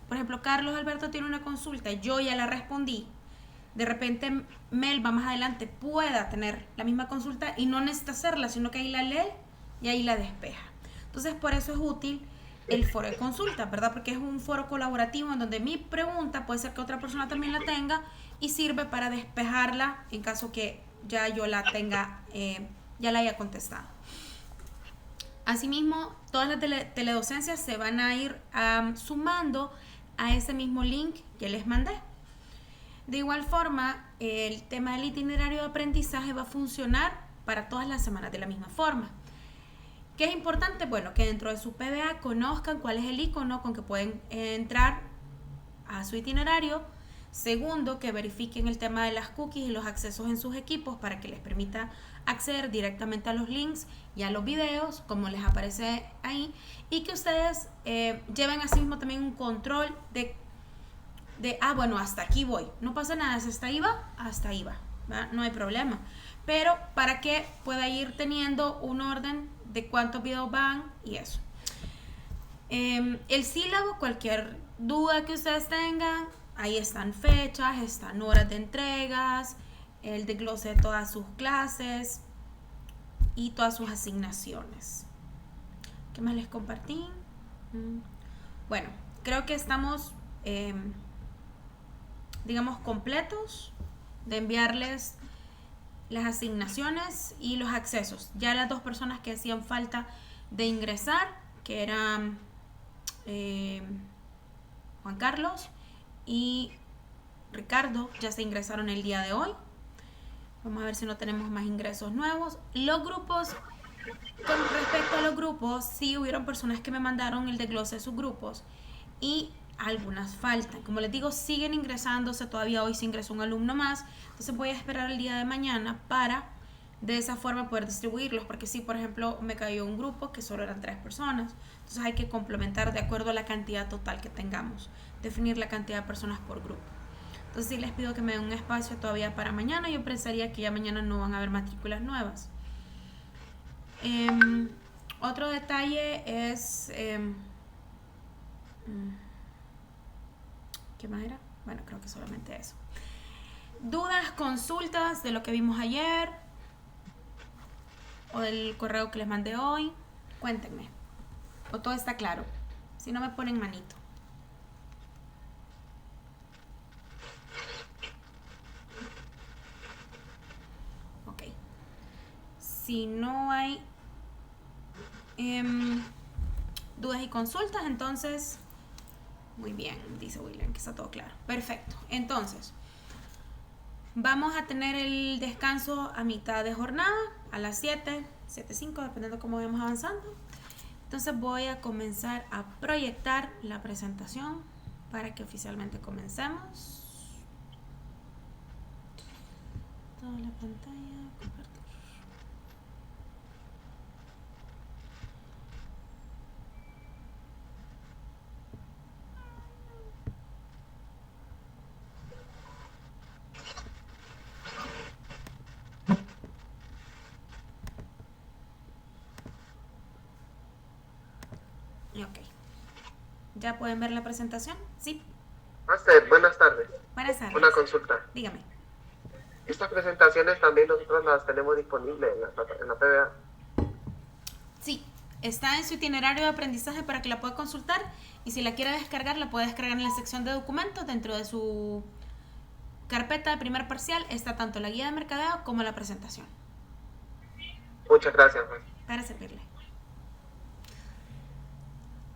por ejemplo, Carlos Alberto tiene una consulta, yo ya la respondí, de repente Melba más adelante pueda tener la misma consulta y no necesita hacerla, sino que ahí la lee y ahí la despeja. Entonces, por eso es útil el foro de consulta, ¿verdad? Porque es un foro colaborativo en donde mi pregunta puede ser que otra persona también la tenga y sirve para despejarla en caso que ya yo la tenga, ya la haya contestado. Asimismo, todas las teledocencias se van a ir sumando a ese mismo link que les mandé. De igual forma, el tema del itinerario de aprendizaje va a funcionar para todas las semanas de la misma forma. ¿Qué es importante? Bueno, que dentro de su PBA conozcan cuál es el icono con que pueden entrar a su itinerario. Segundo, que verifiquen el tema de las cookies y los accesos en sus equipos para que les permita acceder directamente a los links y a los videos, como les aparece ahí. Y que ustedes lleven así mismo también un control de bueno, hasta aquí voy. No pasa nada, si hasta ahí va, ¿verdad? No hay problema. Pero para que pueda ir teniendo un orden de cuántos videos van y eso. El sílabo, cualquier duda que ustedes tengan, ahí están fechas, están horas de entregas, el desglose de todas sus clases y todas sus asignaciones. ¿Qué más les compartí? Bueno, creo que estamos, digamos, completos de enviarles las asignaciones y los accesos. Ya las dos personas que hacían falta de ingresar, que eran Juan Carlos y Ricardo, ya se ingresaron el día de hoy. Vamos a ver si no tenemos más ingresos nuevos. Los grupos, con respecto a los grupos, sí hubieron personas que me mandaron el desglose de sus grupos y algunas faltan. Como les digo, siguen ingresándose, todavía hoy se ingresó un alumno más, entonces voy a esperar el día de mañana para de esa forma poder distribuirlos, porque si por ejemplo me cayó un grupo que solo eran 3 personas, entonces hay que complementar de acuerdo a la cantidad total que tengamos, definir la cantidad de personas por grupo. Entonces sí les pido que me den un espacio todavía para mañana. Yo pensaría que ya mañana no van a haber matrículas nuevas. Otro detalle es ¿qué más era? Bueno, creo que solamente eso. Dudas, consultas de lo que vimos ayer o del correo que les mandé hoy, cuéntenme. O todo está claro. Si no, me ponen manito. Ok. Si no hay dudas y consultas, entonces muy bien, dice William que está todo claro. Perfecto. Entonces, vamos a tener el descanso a mitad de jornada, a las 7, 7:05, dependiendo de cómo vayamos avanzando. Entonces voy a comenzar a proyectar la presentación para que oficialmente comencemos. Toda la pantalla, compartir. Ok. ¿Ya pueden ver la presentación? Sí. Master, buenas tardes. Buenas tardes. Una consulta. Dígame. Estas presentaciones también nosotros las tenemos disponibles en la PBA. Sí, está en su itinerario de aprendizaje para que la pueda consultar y si la quiere descargar, la puede descargar en la sección de documentos. Dentro de su carpeta de primer parcial está tanto la guía de mercadeo como la presentación. Muchas gracias, master. Para servirle.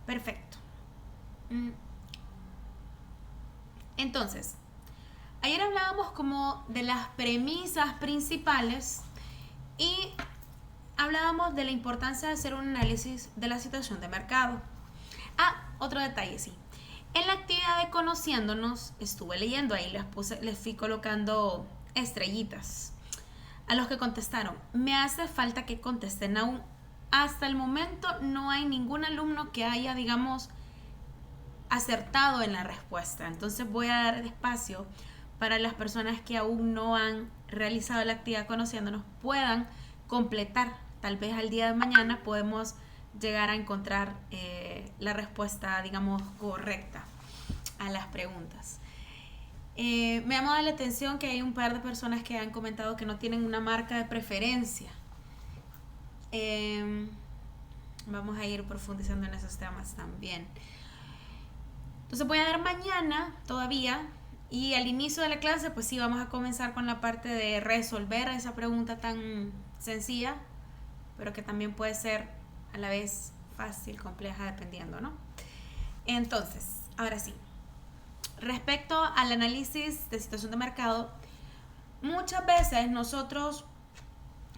Perfecto. Entonces, ayer hablábamos como de las premisas principales y hablábamos de la importancia de hacer un análisis de la situación de mercado. Otro detalle, sí. En la actividad de Conociéndonos, estuve leyendo ahí, les fui colocando estrellitas a los que contestaron. Me hace falta que contesten aún. Hasta el momento no hay ningún alumno que haya, digamos, acertado en la respuesta. Entonces voy a dar espacio para las personas que aún no han realizado la actividad Conociéndonos puedan completar. Tal vez al día de mañana podemos llegar a encontrar la respuesta, digamos, correcta a las preguntas. Me ha llamado la atención que hay un par de personas que han comentado que no tienen una marca de preferencia. Vamos a ir profundizando en esos temas también. Entonces voy a dar mañana todavía, y al inicio de la clase pues sí vamos a comenzar con la parte de resolver esa pregunta tan sencilla, pero que también puede ser a la vez fácil, compleja, dependiendo, ¿no? Entonces, ahora sí, respecto al análisis de situación de mercado, muchas veces nosotros,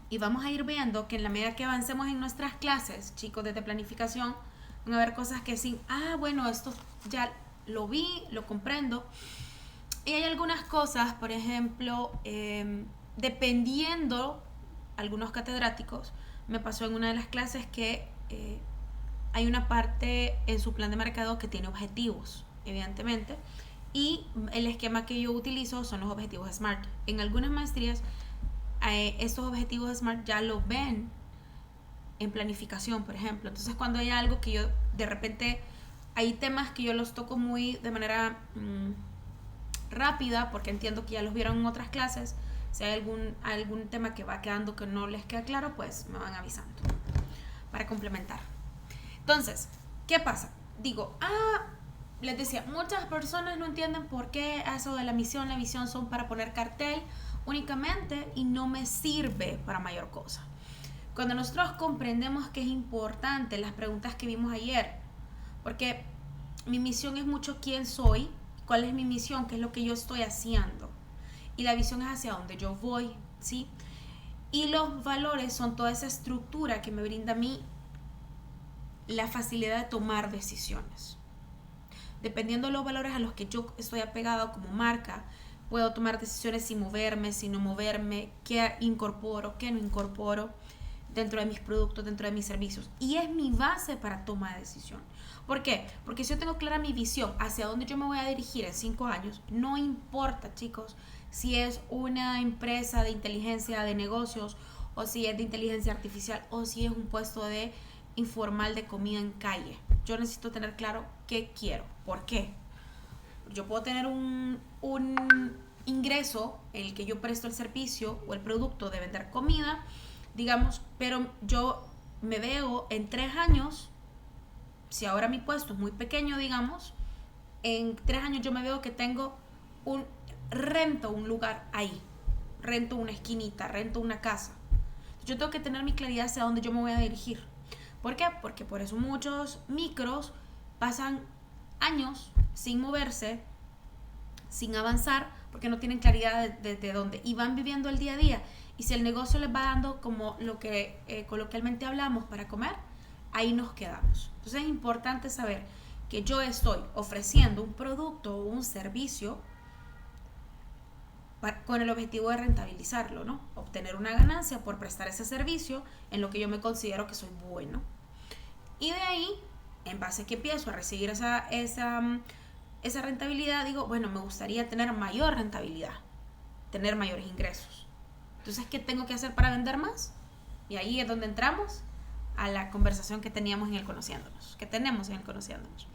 y vamos a ir viendo que en la medida que avancemos en nuestras clases, chicos, desde planificación, van a haber cosas que sí, bueno, esto ya lo vi, lo comprendo. Y hay algunas cosas, por ejemplo, dependiendo, algunos catedráticos, me pasó en una de las clases que hay una parte en su plan de mercado que tiene objetivos, evidentemente, y el esquema que yo utilizo son los objetivos SMART. En algunas maestrías, estos objetivos SMART ya lo ven en planificación, por ejemplo. Entonces, cuando hay algo que yo, de repente, hay temas que yo los toco muy de manera rápida, porque entiendo que ya los vieron en otras clases. Si hay algún tema que va quedando que no les queda claro, pues me van avisando para complementar. Entonces, ¿qué pasa? Digo, les decía, muchas personas no entienden por qué eso de la misión, la visión son para poner cartel únicamente y no me sirve para mayor cosa. Cuando nosotros comprendemos que es importante las preguntas que vimos ayer, porque mi misión es mucho quién soy, cuál es mi misión, qué es lo que yo estoy haciendo, y la visión es hacia dónde yo voy, ¿sí? Y los valores son toda esa estructura que me brinda a mí la facilidad de tomar decisiones. Dependiendo de los valores a los que yo estoy apegado como marca, puedo tomar decisiones sin moverme, sin no moverme, qué incorporo, qué no incorporo dentro de mis productos, dentro de mis servicios. Y es mi base para toma de decisión. ¿Por qué? Porque si yo tengo clara mi visión hacia dónde yo me voy a dirigir en 5 años, no importa, chicos, si es una empresa de inteligencia de negocios, o si es de inteligencia artificial, o si es un puesto de informal de comida en calle. Yo necesito tener claro qué quiero. ¿Por qué? Yo puedo tener un ingreso en el que yo presto el servicio o el producto de vender comida, digamos, pero yo me veo en 3 años, si ahora mi puesto es muy pequeño, digamos, en 3 años yo me veo que tengo rento un lugar ahí, rento una esquinita, rento una casa. Yo tengo que tener mi claridad hacia dónde yo me voy a dirigir. ¿Por qué? Porque por eso muchos micros pasan años sin moverse, sin avanzar, porque no tienen claridad de dónde, y van viviendo el día a día. Y si el negocio les va dando como lo que coloquialmente hablamos para comer, ahí nos quedamos. Entonces es importante saber que yo estoy ofreciendo un producto o un servicio con el objetivo de rentabilizarlo, ¿no? Obtener una ganancia por prestar ese servicio en lo que yo me considero que soy bueno. Y de ahí, en base a que empiezo a recibir esa rentabilidad, digo, bueno, me gustaría tener mayor rentabilidad, tener mayores ingresos. Entonces, ¿qué tengo que hacer para vender más? Y ahí es donde entramos a la conversación que teníamos en el Conociéndonos, que tenemos en el Conociéndonos.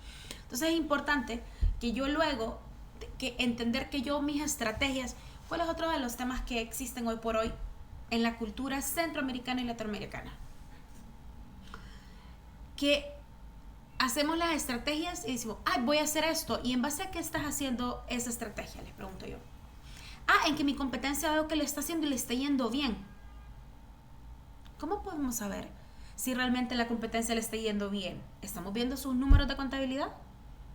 Entonces, es importante que yo luego, que entender que yo mis estrategias, ¿cuál es otro de los temas que existen hoy por hoy en la cultura centroamericana y latinoamericana? Que hacemos las estrategias y decimos, voy a hacer esto, y en base a qué estás haciendo esa estrategia, les pregunto yo. En que mi competencia veo que le está haciendo y le está yendo bien. ¿Cómo podemos saber si realmente la competencia le está yendo bien? ¿Estamos viendo sus números de contabilidad?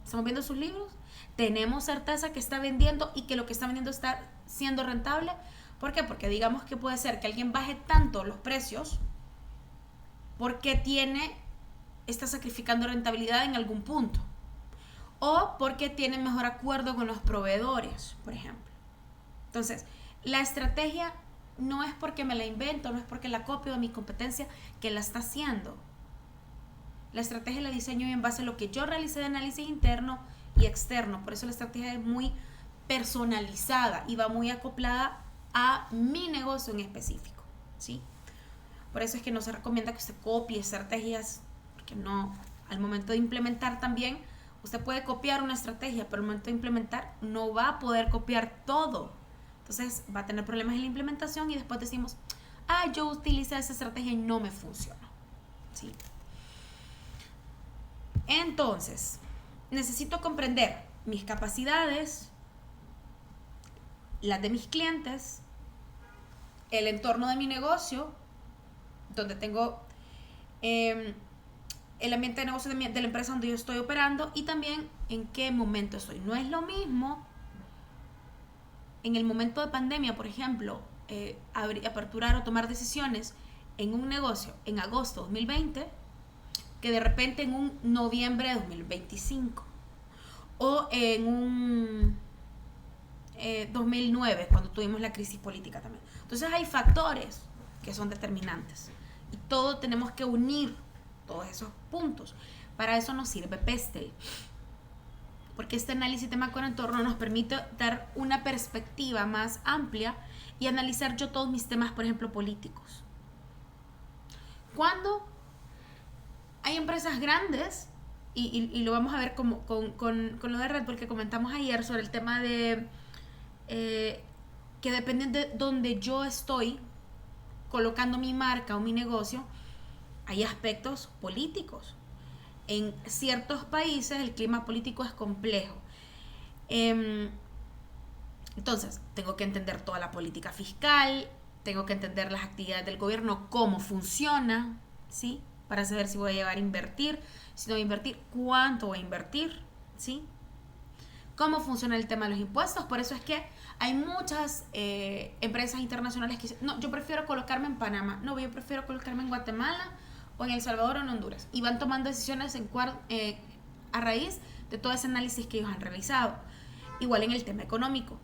¿Estamos viendo sus libros? ¿Tenemos certeza que está vendiendo y que lo que está vendiendo está siendo rentable? ¿Por qué? Porque digamos que puede ser que alguien baje tanto los precios porque está sacrificando rentabilidad en algún punto, o porque tiene mejor acuerdo con los proveedores, por ejemplo. Entonces, la estrategia no es porque me la invento, no es porque la copio de mi competencia que la está haciendo. La estrategia la diseño en base a lo que yo realicé de análisis interno y externo. Por eso la estrategia es muy personalizada y va muy acoplada a mi negocio en específico, ¿sí? Por eso es que no se recomienda que usted copie estrategias porque no, al momento de implementar también, usted puede copiar una estrategia, pero al momento de implementar no va a poder copiar todo. Entonces va a tener problemas en la implementación y después decimos, yo utilicé esa estrategia y no me funcionó. ¿Sí? Entonces, necesito comprender mis capacidades, las de mis clientes, el entorno de mi negocio, donde tengo el ambiente de negocio de la empresa donde yo estoy operando, y también en qué momento estoy. No es lo mismo en el momento de pandemia, por ejemplo, aperturar o tomar decisiones en un negocio en agosto de 2020 que de repente en un noviembre de 2025 o en un 2009 cuando tuvimos la crisis política también. Entonces hay factores que son determinantes y todo tenemos que unir todos esos puntos. Para eso nos sirve Pestel, porque este análisis tema-entorno nos permite dar una perspectiva más amplia y analizar yo todos mis temas, por ejemplo, políticos. Cuando hay empresas grandes, y lo vamos a ver con lo de Red Bull que comentamos ayer sobre el tema de que dependiendo de donde yo estoy colocando mi marca o mi negocio, hay aspectos políticos. En ciertos países el clima político es complejo. Entonces, tengo que entender toda la política fiscal, tengo que entender las actividades del gobierno, cómo funciona, ¿sí? Para saber si voy a llegar a invertir, si no voy a invertir, cuánto voy a invertir, ¿sí? Cómo funciona el tema de los impuestos. Por eso es que hay muchas empresas internacionales que dicen, no, yo prefiero colocarme en Panamá, no, yo prefiero colocarme en Guatemala o en El Salvador o en Honduras, y van tomando decisiones a raíz de todo ese análisis que ellos han realizado. Igual en el tema económico.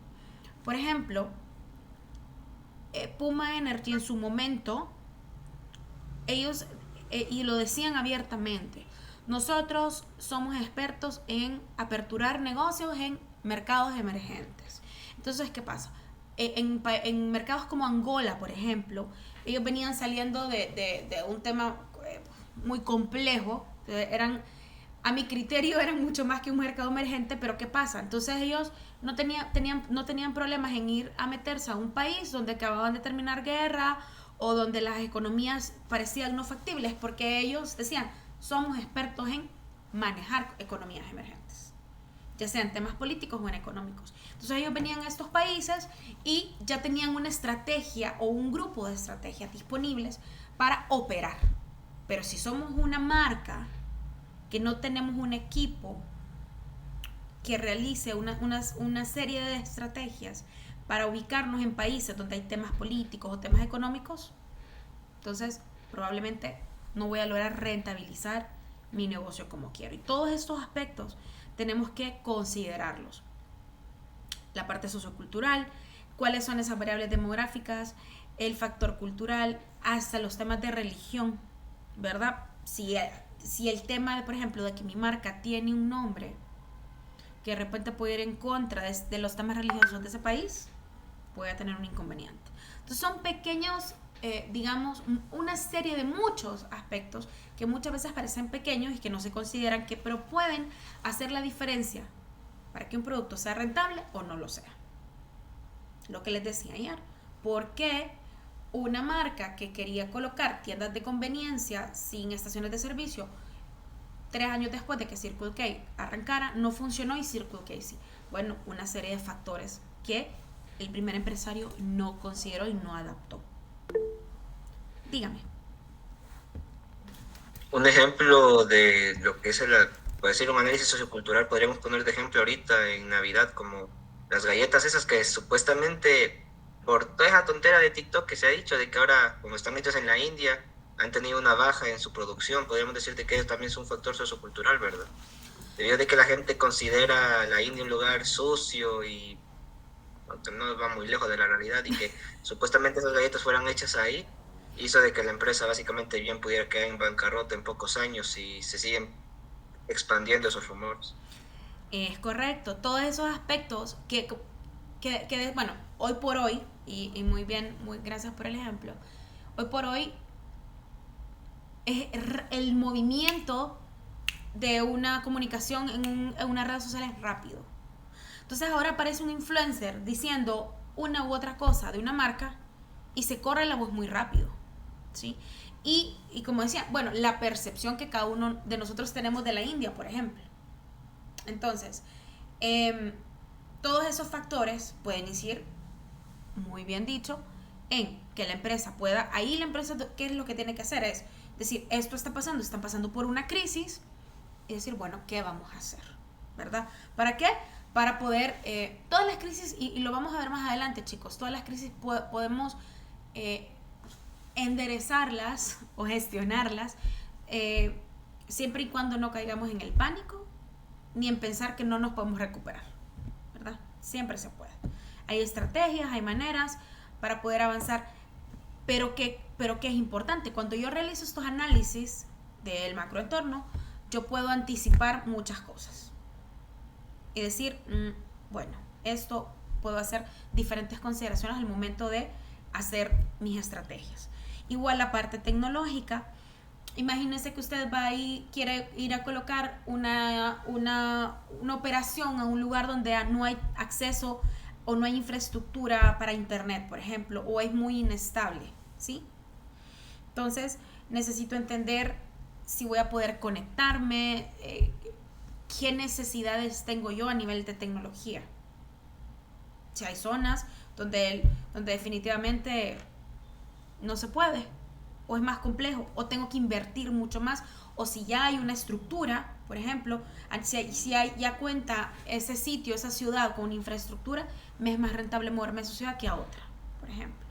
Por ejemplo, Puma Energy en su momento, ellos, y lo decían abiertamente, nosotros somos expertos en aperturar negocios en mercados emergentes. Entonces, ¿qué pasa? En mercados como Angola, por ejemplo, ellos venían saliendo de un tema muy complejo. A mi criterio eran mucho más que un mercado emergente, pero ¿qué pasa? Entonces ellos no tenían problemas en ir a meterse a un país donde acababan de terminar guerra o donde las economías parecían no factibles, porque ellos decían, somos expertos en manejar economías emergentes, ya sean temas políticos o en económicos. Entonces ellos venían a estos países y ya tenían una estrategia o un grupo de estrategias disponibles para operar. Pero si somos una marca que no tenemos un equipo que realice una serie de estrategias para ubicarnos en países donde hay temas políticos o temas económicos, entonces probablemente no voy a lograr rentabilizar mi negocio como quiero. Y todos estos aspectos tenemos que considerarlos. La parte sociocultural, cuáles son esas variables demográficas, el factor cultural, hasta los temas de religión, ¿verdad? Si el tema, por ejemplo, de que mi marca tiene un nombre que de repente puede ir en contra de los temas religiosos de ese país, puede tener un inconveniente. Entonces son pequeños, digamos, una serie de muchos aspectos que muchas veces parecen pequeños y que no se consideran, pero pueden hacer la diferencia para que un producto sea rentable o no lo sea. Lo que les decía ayer, ¿por qué una marca que quería colocar tiendas de conveniencia sin estaciones de servicio 3 años después de que Circle K arrancara no funcionó y Circle K sí? Bueno, una serie de factores que el primer empresario no consideró y no adaptó. Dígame. Un ejemplo de lo que es puede ser un análisis sociocultural, podríamos poner de ejemplo ahorita en Navidad, como las galletas esas que supuestamente, por toda esa tontera de TikTok que se ha dicho, de que ahora, como están hechas en la India, han tenido una baja en su producción, podríamos decir de que eso también es un factor sociocultural, ¿verdad? Debido a que la gente considera la India un lugar sucio y aunque no va muy lejos de la realidad, y que supuestamente esas galletas fueran hechas ahí, hizo de que la empresa básicamente bien pudiera quedar en bancarrota en pocos años y se siguen expandiendo esos rumores. Es correcto, todos esos aspectos que bueno, hoy por hoy, y muy bien, muy gracias por el ejemplo, hoy por hoy el movimiento de una comunicación en una red social es rápido. Entonces ahora aparece un influencer diciendo una u otra cosa de una marca y se corre la voz muy rápido, ¿sí? Y como decía, bueno, la percepción que cada uno de nosotros tenemos de la India, por ejemplo. Entonces, todos esos factores pueden incidir, muy bien dicho, en que la empresa pueda, ahí la empresa, ¿qué es lo que tiene que hacer? Es decir, esto está pasando, están pasando por una crisis, y decir, bueno, ¿qué vamos a hacer? ¿Verdad? ¿Para qué? Para poder, todas las crisis, y lo vamos a ver más adelante, chicos, todas las crisis podemos enderezarlas o gestionarlas siempre y cuando no caigamos en el pánico ni en pensar que no nos podemos recuperar, ¿verdad? Siempre se puede. Hay estrategias, hay maneras para poder avanzar, pero que es importante. Cuando yo realizo estos análisis del macroentorno, yo puedo anticipar muchas cosas y decir, bueno, esto puedo hacer diferentes consideraciones al momento de hacer mis estrategias. Igual la parte tecnológica, imagínense que usted va y quiere ir a colocar una operación a un lugar donde no hay acceso o no hay infraestructura para internet, por ejemplo, o es muy inestable, ¿sí? Entonces necesito entender si voy a poder conectarme, qué necesidades tengo yo a nivel de tecnología. Si hay zonas donde definitivamente no se puede, o es más complejo, o tengo que invertir mucho más, o si ya hay una estructura, por ejemplo, si ya cuenta ese sitio, esa ciudad con una infraestructura, me es más rentable moverme a esa ciudad que a otra, por ejemplo.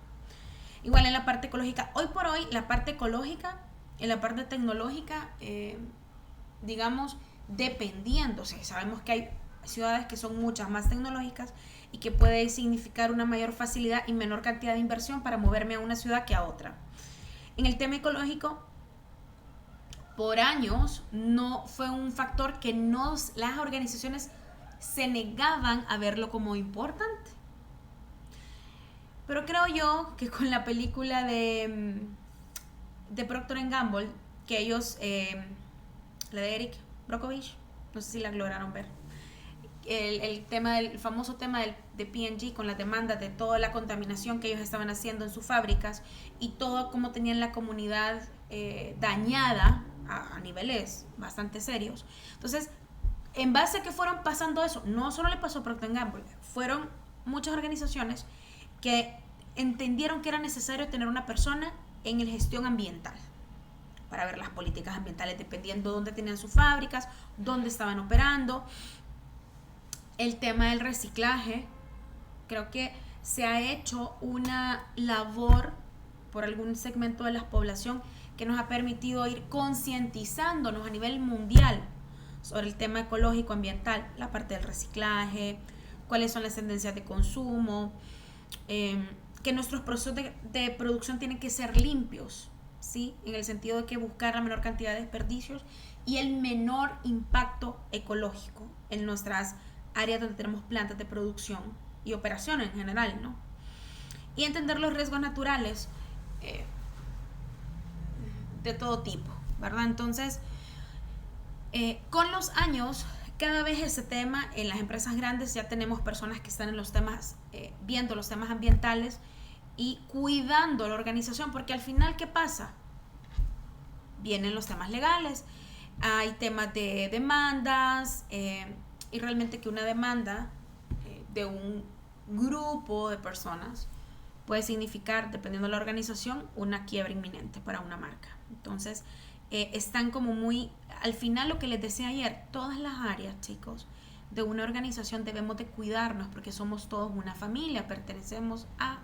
Igual en la parte ecológica, hoy por hoy la parte ecológica, en la parte tecnológica, digamos, dependiendo, o sea, sabemos que hay ciudades que son muchas más tecnológicas y que puede significar una mayor facilidad y menor cantidad de inversión para moverme a una ciudad que a otra. En el tema ecológico, por años no fue un factor que las organizaciones se negaban a verlo como importante. Pero creo yo que con la película de Procter & Gamble, que ellos, la de Eric Brockovich, no sé si la lograron ver, el famoso tema de P&G con la demanda de toda la contaminación que ellos estaban haciendo en sus fábricas y todo como tenían la comunidad dañada a niveles bastante serios. Entonces, en base a que fueron pasando eso, no solo le pasó a Procter & Gamble, fueron muchas organizaciones que entendieron que era necesario tener una persona en el gestión ambiental para ver las políticas ambientales dependiendo de dónde tenían sus fábricas, dónde estaban operando. El tema del reciclaje, creo que se ha hecho una labor por algún segmento de la población que nos ha permitido ir concientizándonos a nivel mundial sobre el tema ecológico ambiental, la parte del reciclaje, cuáles son las tendencias de consumo, que nuestros procesos de producción tienen que ser limpios, ¿sí? En el sentido de que buscar la menor cantidad de desperdicios y el menor impacto ecológico en nuestras áreas donde tenemos plantas de producción y operación en general, ¿no? Y entender los riesgos naturales de todo tipo, ¿verdad? Entonces, con los años, cada vez ese tema en las empresas grandes ya tenemos personas que están en los temas, viendo los temas ambientales y cuidando la organización, porque al final, ¿qué pasa? Vienen los temas legales, hay temas de demandas, y realmente que una demanda de un grupo de personas puede significar, dependiendo de la organización, una quiebra inminente para una marca. Entonces, están como muy, al final lo que les decía ayer, todas las áreas, chicos, de una organización debemos de cuidarnos porque somos todos una familia, pertenecemos a.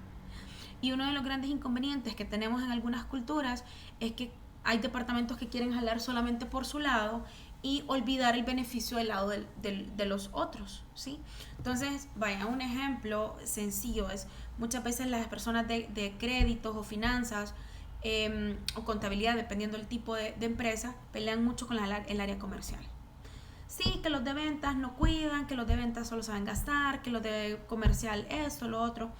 Y uno de los grandes inconvenientes que tenemos en algunas culturas es que hay departamentos que quieren jalar solamente por su lado y olvidar el beneficio del lado de los otros, ¿sí? Entonces, vaya, un ejemplo sencillo es muchas veces las personas de créditos o finanzas o contabilidad, dependiendo del tipo de empresa, pelean mucho con el área comercial. Sí, que los de ventas no cuidan, que los de ventas solo saben gastar, que los de comercial esto, lo otro.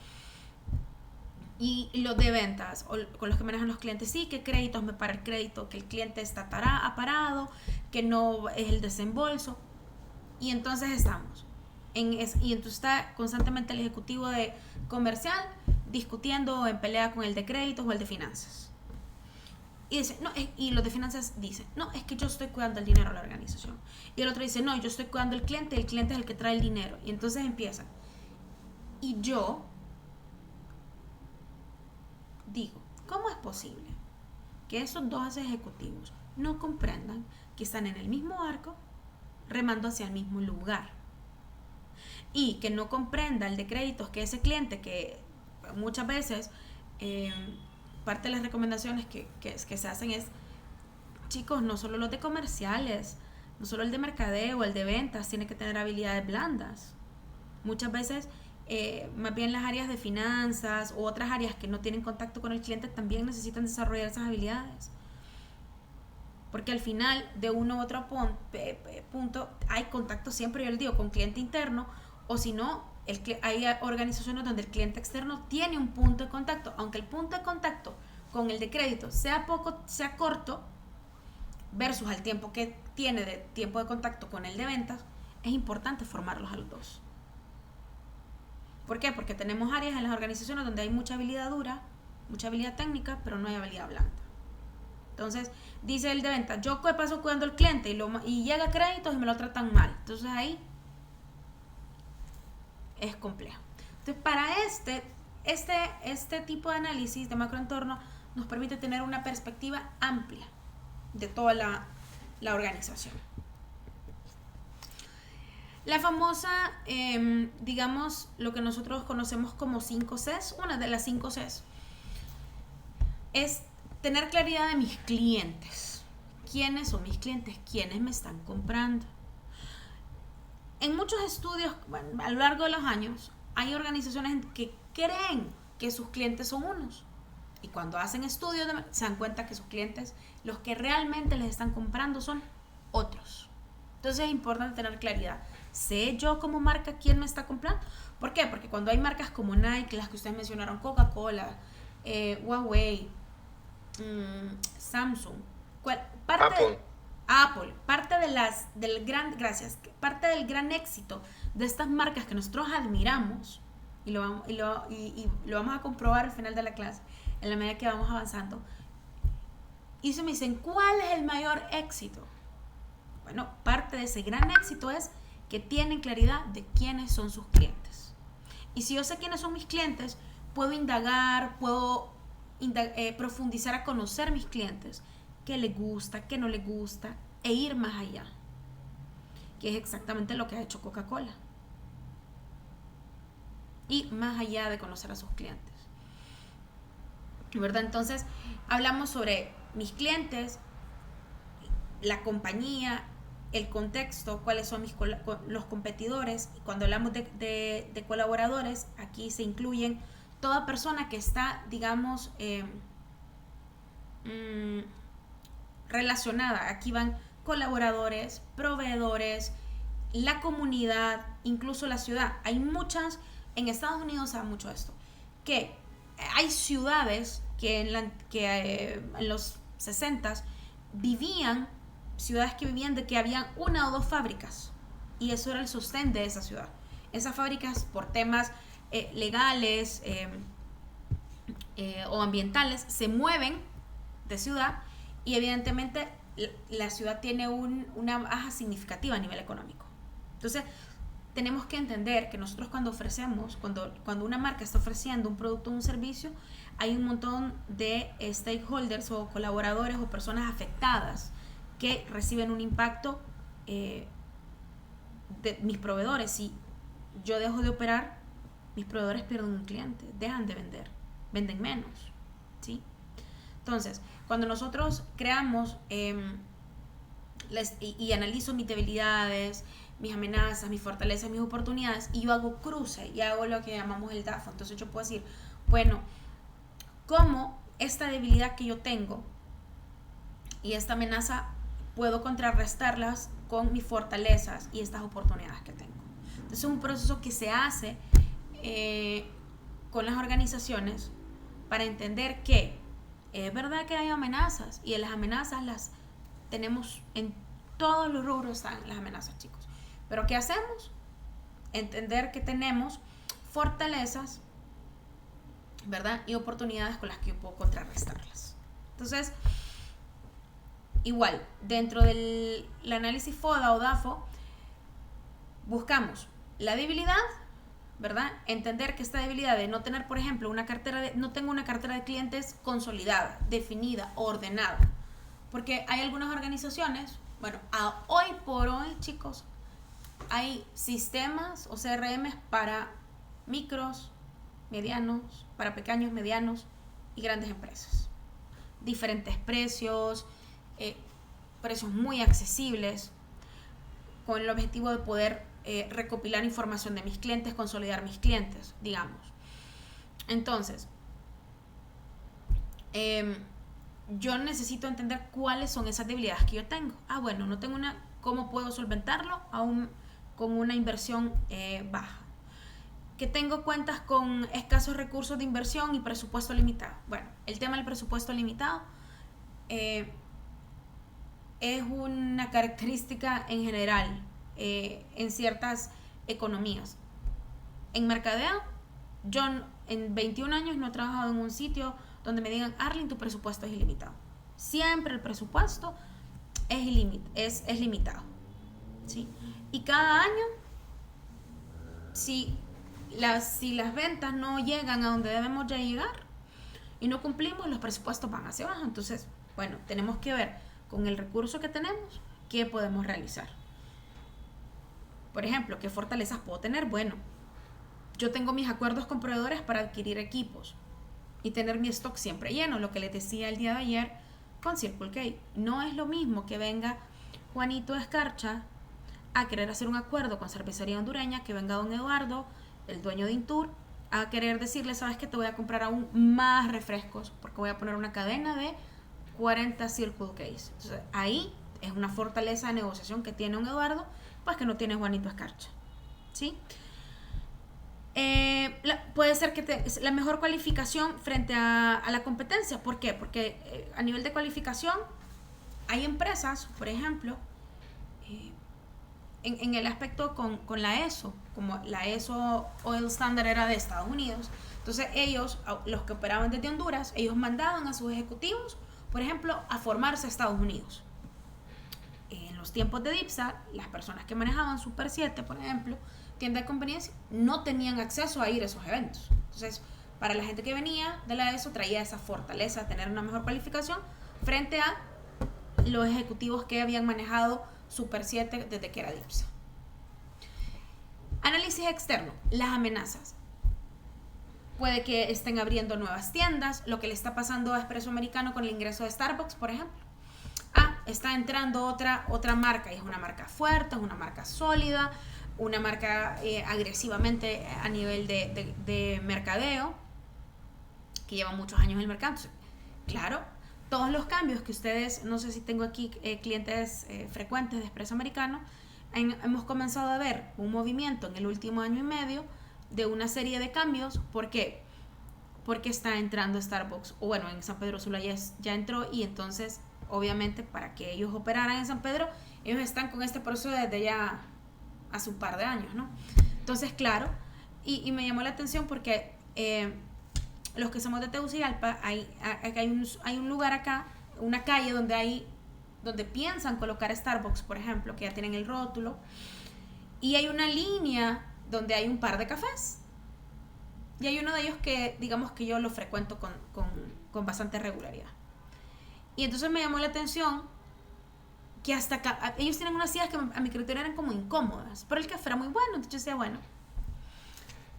Y los de ventas, o con los que manejan los clientes, sí, que créditos me para el crédito, que el cliente está parado, que no es el desembolso. Y entonces estamos. Y entonces está constantemente el ejecutivo de comercial discutiendo en pelea con el de créditos o el de finanzas. Y dice, no, y los de finanzas dicen, no, es que yo estoy cuidando el dinero de la organización. Y el otro dice, no, yo estoy cuidando el cliente es el que trae el dinero. Y entonces empiezan. Y yo digo, ¿cómo es posible que esos dos ejecutivos no comprendan que están en el mismo barco remando hacia el mismo lugar? Y que no comprenda el de créditos que ese cliente, que muchas veces parte de las recomendaciones que se hacen es, chicos, no solo los de comerciales, no solo el de mercadeo, el de ventas, tiene que tener habilidades blandas. Muchas veces, más bien las áreas de finanzas u otras áreas que no tienen contacto con el cliente también necesitan desarrollar esas habilidades. Porque al final, de uno u otro punto, hay contacto siempre, yo les digo, con cliente interno, o si no, hay organizaciones donde el cliente externo tiene un punto de contacto, aunque el punto de contacto con el de crédito sea corto, versus el tiempo que tiene de tiempo de contacto con el de ventas, es importante formarlos a los dos. ¿Por qué? Porque tenemos áreas en las organizaciones donde hay mucha habilidad dura, mucha habilidad técnica, pero no hay habilidad blanda. Entonces, dice el de ventas, yo qué paso cuidando al cliente y llega a créditos y me lo tratan mal. Entonces ahí es complejo. Entonces, para este tipo de análisis de macroentorno nos permite tener una perspectiva amplia de toda la organización. La famosa, digamos, lo que nosotros conocemos como 5 Cs, una de las 5 Cs, es tener claridad de mis clientes. ¿Quiénes son mis clientes? ¿Quiénes me están comprando? En muchos estudios, bueno, a lo largo de los años, hay organizaciones que creen que sus clientes son unos. Y cuando hacen estudios, se dan cuenta que sus clientes, los que realmente les están comprando, son otros. Entonces es importante tener claridad. ¿Sé yo como marca quién me está comprando? ¿Por qué? Porque cuando hay marcas como Nike, las que ustedes mencionaron, Coca-Cola, Huawei, Samsung, Apple, parte del gran éxito de estas marcas que nosotros admiramos, y lo vamos a comprobar al final de la clase, en la medida que vamos avanzando, y se me dicen, ¿cuál es el mayor éxito? Bueno, parte de ese gran éxito es que tienen claridad de quiénes son sus clientes. Y si yo sé quiénes son mis clientes, puedo indagar, profundizar a conocer mis clientes, qué les gusta, qué no les gusta, e ir más allá, que es exactamente lo que ha hecho Coca-Cola. Ir más allá de conocer a sus clientes, ¿verdad? Entonces, hablamos sobre mis clientes, la compañía, el contexto, cuáles son los competidores. Y cuando hablamos de colaboradores, aquí se incluyen toda persona que está, digamos, relacionada. Aquí van colaboradores, proveedores, la comunidad, incluso la ciudad. Hay muchas, en Estados Unidos se da mucho esto, que hay ciudades que en los 60s ciudades que vivían de que habían una o dos fábricas, y eso era el sostén de esa ciudad. Esas fábricas, por temas legales o ambientales, se mueven de ciudad, y evidentemente la ciudad tiene una baja significativa a nivel económico. Entonces tenemos que entender que nosotros cuando una marca está ofreciendo un producto o un servicio, hay un montón de stakeholders o colaboradores o personas afectadas que reciben un impacto de mis proveedores. Si yo dejo de operar, mis proveedores pierden un cliente, dejan de venden menos, ¿sí? Entonces, cuando nosotros creamos y analizo mis debilidades, mis amenazas, mis fortalezas, mis oportunidades, y yo hago cruce y hago lo que llamamos el DAFO, entonces yo puedo decir, bueno, ¿cómo esta debilidad que yo tengo y esta amenaza puedo contrarrestarlas con mis fortalezas y estas oportunidades que tengo? Entonces es un proceso que se hace con las organizaciones, para entender que es verdad que hay amenazas y las amenazas las tenemos en todos los rubros, están las amenazas, chicos. Pero ¿qué hacemos? Entender que tenemos fortalezas, ¿verdad? Y oportunidades con las que yo puedo contrarrestarlas. Entonces, igual, dentro del análisis FODA o DAFO, buscamos la debilidad, ¿verdad? Entender que esta debilidad de no tener, por ejemplo, no tengo una cartera de clientes consolidada, definida, ordenada. Porque hay algunas organizaciones, bueno, hoy por hoy, chicos, hay sistemas o CRMs para micros, medianos, para pequeños, medianos y grandes empresas. Diferentes precios, precios muy accesibles, con el objetivo de poder recopilar información de mis clientes, consolidar mis clientes, digamos. Entonces, yo necesito entender cuáles son esas debilidades que yo tengo. Bueno, no tengo ¿cómo puedo solventarlo? Aún con una inversión baja. Que tengo cuentas con escasos recursos de inversión y presupuesto limitado. Bueno, el tema del presupuesto limitado es una característica en general en ciertas economías. En mercadeo, yo en 21 años no he trabajado en un sitio donde me digan, Arlene, tu presupuesto es ilimitado. Siempre el presupuesto es limitado, ¿sí? Y cada año, si las ventas no llegan a donde debemos ya llegar y no cumplimos, los presupuestos van hacia abajo. Entonces, bueno, tenemos que ver con el recurso que tenemos qué podemos realizar. Por ejemplo, ¿qué fortalezas puedo tener? Bueno, yo tengo mis acuerdos con proveedores para adquirir equipos y tener mi stock siempre lleno, lo que les decía el día de ayer con Circle K. No es lo mismo que venga Juanito Escarcha a querer hacer un acuerdo con Cervecería Hondureña, que venga don Eduardo, el dueño de Intur, a querer decirle, sabes que te voy a comprar aún más refrescos porque voy a poner una cadena de 40 Circle Ks. Entonces ahí es una fortaleza de negociación que tiene un Eduardo, pues que no tiene Juanito Escarcha, ¿sí? Puede ser que la mejor cualificación frente a la competencia. ¿Por qué? Porque a nivel de cualificación hay empresas, por ejemplo, en el aspecto con la ESO, como la ESO Oil Standard era de Estados Unidos, entonces ellos, los que operaban desde Honduras, ellos mandaban a sus ejecutivos, por ejemplo, a formarse a Estados Unidos. En los tiempos de DIPSA, las personas que manejaban Super 7, por ejemplo, tienda de conveniencia, no tenían acceso a ir a esos eventos. Entonces, para la gente que venía de la ESO, traía esa fortaleza de tener una mejor cualificación frente a los ejecutivos que habían manejado Super 7 desde que era DIPSA. Análisis externo, las amenazas. Puede que estén abriendo nuevas tiendas, lo que le está pasando a Expreso Americano con el ingreso de Starbucks, por ejemplo. Está entrando otra marca, y es una marca fuerte, es una marca sólida, una marca agresivamente a nivel de mercadeo, que lleva muchos años en el mercado. Entonces, claro, todos los cambios que ustedes, no sé si tengo aquí clientes frecuentes de Expreso Americano, hemos comenzado a ver un movimiento en el último año y medio de una serie de cambios. ¿Por qué? Porque está entrando Starbucks, o bueno, en San Pedro Sula ya entró, y entonces, obviamente, para que ellos operaran en San Pedro, ellos están con este proceso desde ya hace un par de años, ¿no? Entonces, claro, y me llamó la atención porque los que somos de Tegucigalpa, hay un lugar acá, una calle donde piensan colocar Starbucks, por ejemplo, que ya tienen el rótulo, y hay una línea donde hay un par de cafés, y hay uno de ellos que, digamos que yo lo frecuento con bastante regularidad. Y entonces me llamó la atención que hasta acá, ellos tienen unas sillas que a mi criterio eran como incómodas, pero el café era muy bueno. Entonces yo decía, bueno,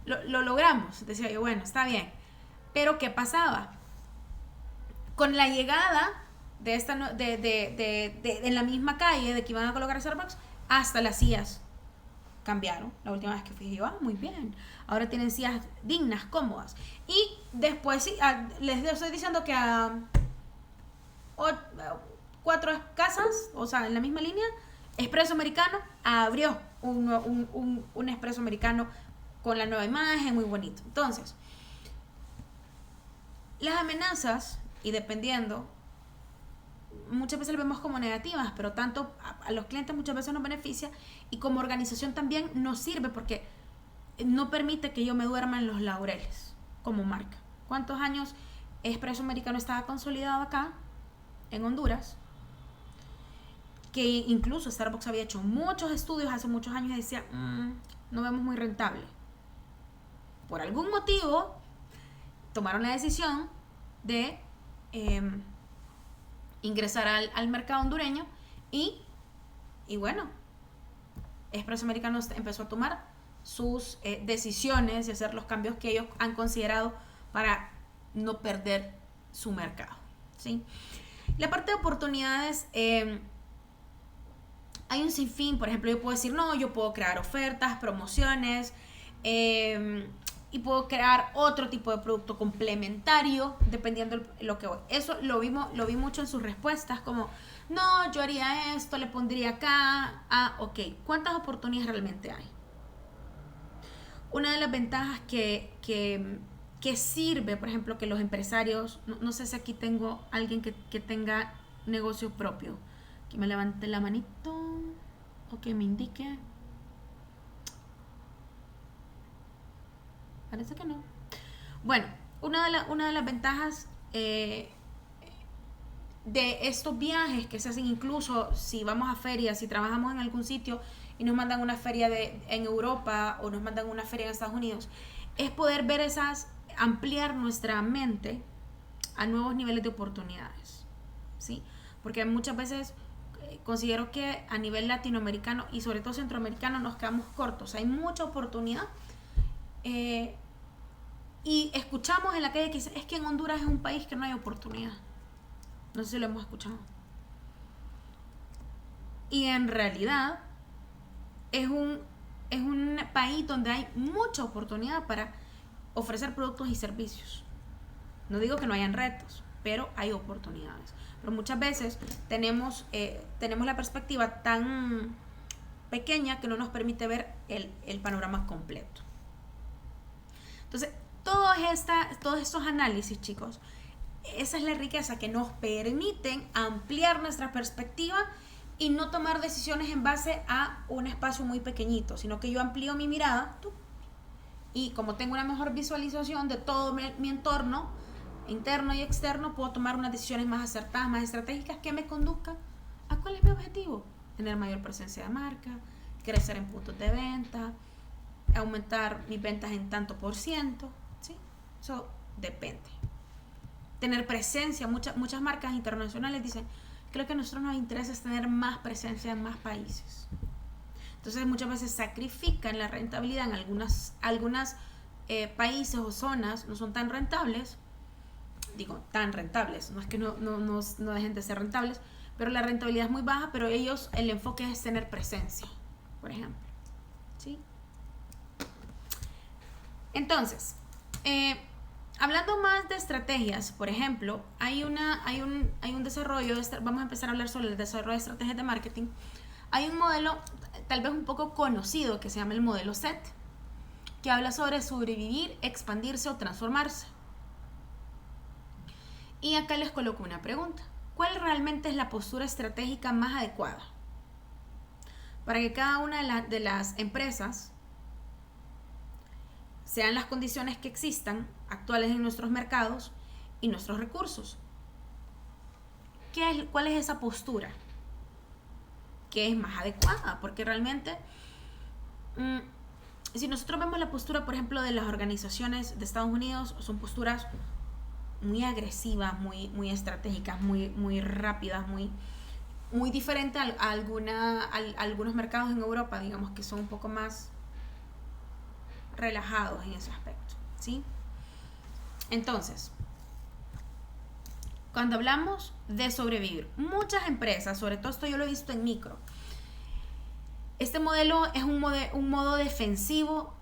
lo logramos. Decía yo, bueno, está bien. Pero ¿qué pasaba? Con la llegada en la misma calle de que iban a colocar Starbucks, hasta las sillas cambiaron. La última vez que fui yo, muy bien. Ahora tienen sillas dignas, cómodas. Y después, sí, les estoy diciendo que a 4 casas, o sea, en la misma línea, Expreso Americano abrió un Expreso Americano con la nueva imagen, muy bonito. Entonces, Las amenazas, y dependiendo, muchas veces lo vemos como negativas, pero tanto a los clientes muchas veces nos beneficia y como organización también nos sirve porque no permite que yo me duerma en los laureles como marca. ¿Cuántos años Expreso Americano estaba consolidado acá, en Honduras? Que incluso Starbucks había hecho muchos estudios hace muchos años y decía, no vemos muy rentable. Por algún motivo, tomaron la decisión de ingresar al mercado hondureño y bueno, Expreso Americano empezó a tomar sus decisiones y hacer los cambios que ellos han considerado para no perder su mercado, ¿sí? La parte de oportunidades, hay un sinfín. Por ejemplo, yo puedo decir, no, yo puedo crear ofertas, promociones, y puedo crear otro tipo de producto complementario dependiendo de lo que voy. Eso lo vi mucho en sus respuestas, como, no, yo haría esto, le pondría acá. Ok, ¿cuántas oportunidades realmente hay? Una de las ventajas que sirve, por ejemplo, que los empresarios, no sé si aquí tengo alguien que tenga negocio propio, que me levante la manito o que me indique. Parece que no. Bueno, una de las ventajas de estos viajes que se hacen, incluso si vamos a ferias, si trabajamos en algún sitio y nos mandan una feria en Europa o nos mandan una feria en Estados Unidos, es poder ver ampliar nuestra mente a nuevos niveles de oportunidades, ¿sí? Porque muchas veces considero que a nivel latinoamericano y sobre todo centroamericano nos quedamos cortos. Hay mucha oportunidad y escuchamos en la calle que dicen, es que en Honduras es un país que no hay oportunidad. No sé si lo hemos escuchado. Y en realidad es un país donde hay mucha oportunidad para ofrecer productos y servicios. No digo que no hayan retos, pero hay oportunidades. Pero muchas veces tenemos la perspectiva tan pequeña que no nos permite ver el panorama completo. Entonces, todos estos análisis, chicos, esa es la riqueza que nos permiten ampliar nuestra perspectiva y no tomar decisiones en base a un espacio muy pequeñito, sino que yo amplío mi mirada y como tengo una mejor visualización de todo mi entorno, interno y externo, puedo tomar unas decisiones más acertadas, más estratégicas que me conduzcan a cuál es mi objetivo. Tener mayor presencia de marca, crecer en puntos de venta, aumentar mis ventas en tanto por ciento, ¿sí? Eso depende. Tener presencia, muchas marcas internacionales dicen, creo que a nosotros nos interesa es tener más presencia en más países. Entonces muchas veces sacrifican la rentabilidad en algunas países o zonas, no son tan rentables, tan rentables, no es que no dejen de ser rentables, pero la rentabilidad es muy baja, pero ellos, el enfoque es tener presencia, por ejemplo, ¿sí? Entonces, hablando más de estrategias, por ejemplo, hay un desarrollo, vamos a empezar a hablar sobre el desarrollo de estrategias de marketing. Hay un modelo tal vez un poco conocido que se llama el modelo SET, que habla sobre sobrevivir, expandirse o transformarse. Y acá les coloco una pregunta. ¿Cuál realmente es la postura estratégica más adecuada para que cada una de las empresas, sean las condiciones que existan actuales en nuestros mercados y nuestros recursos? ¿Cuál es esa postura que es más adecuada? Porque realmente, si nosotros vemos la postura, por ejemplo, de las organizaciones de Estados Unidos, son posturas muy agresivas, muy estratégicas, muy rápidas, muy diferentes a algunos mercados en Europa, digamos, que son un poco más relajados en ese aspecto, ¿sí? Entonces, cuando hablamos de sobrevivir, muchas empresas, sobre todo esto yo lo he visto en micro, este modelo es un modo defensivo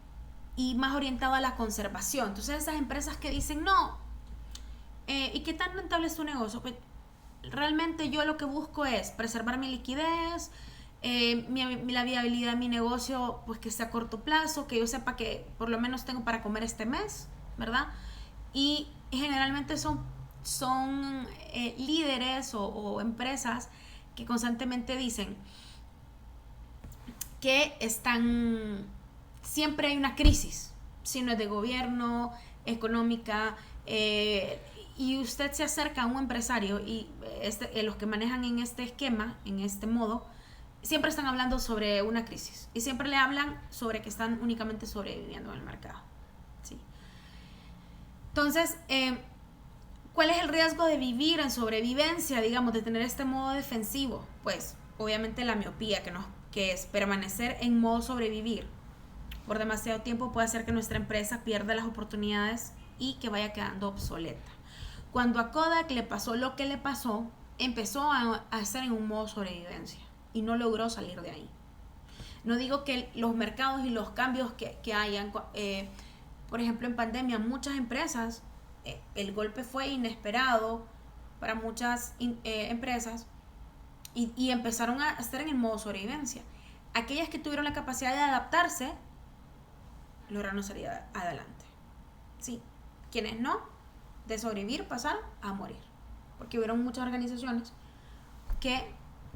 y más orientado a la conservación. Entonces esas empresas que dicen, no, ¿y qué tan rentable es tu negocio? Pues realmente yo lo que busco es preservar mi liquidez, la viabilidad de mi negocio, pues que sea a corto plazo, que yo sepa que por lo menos tengo para comer este mes, ¿verdad? Y y generalmente son líderes o empresas que constantemente dicen que siempre hay una crisis, si no es de gobierno, económica, y usted se acerca a un empresario y los que manejan en este esquema, en este modo, siempre están hablando sobre una crisis y siempre le hablan sobre que están únicamente sobreviviendo en el mercado. ¿Sí? Entonces, ¿cuál es el riesgo de vivir en sobrevivencia, digamos, de tener este modo defensivo? Pues, obviamente la miopía, que es permanecer en modo sobrevivir por demasiado tiempo puede hacer que nuestra empresa pierda las oportunidades y que vaya quedando obsoleta. Cuando a Kodak le pasó lo que le pasó, empezó a estar en un modo sobrevivencia y no logró salir de ahí. No digo que los mercados y los cambios que hayan, por ejemplo en pandemia, muchas empresas, el golpe fue inesperado para muchas empresas y empezaron a estar en el modo sobrevivencia. Aquellas que tuvieron la capacidad de adaptarse, lograron salir adelante. Sí, quienes no, de sobrevivir pasaron a morir, porque hubieron muchas organizaciones que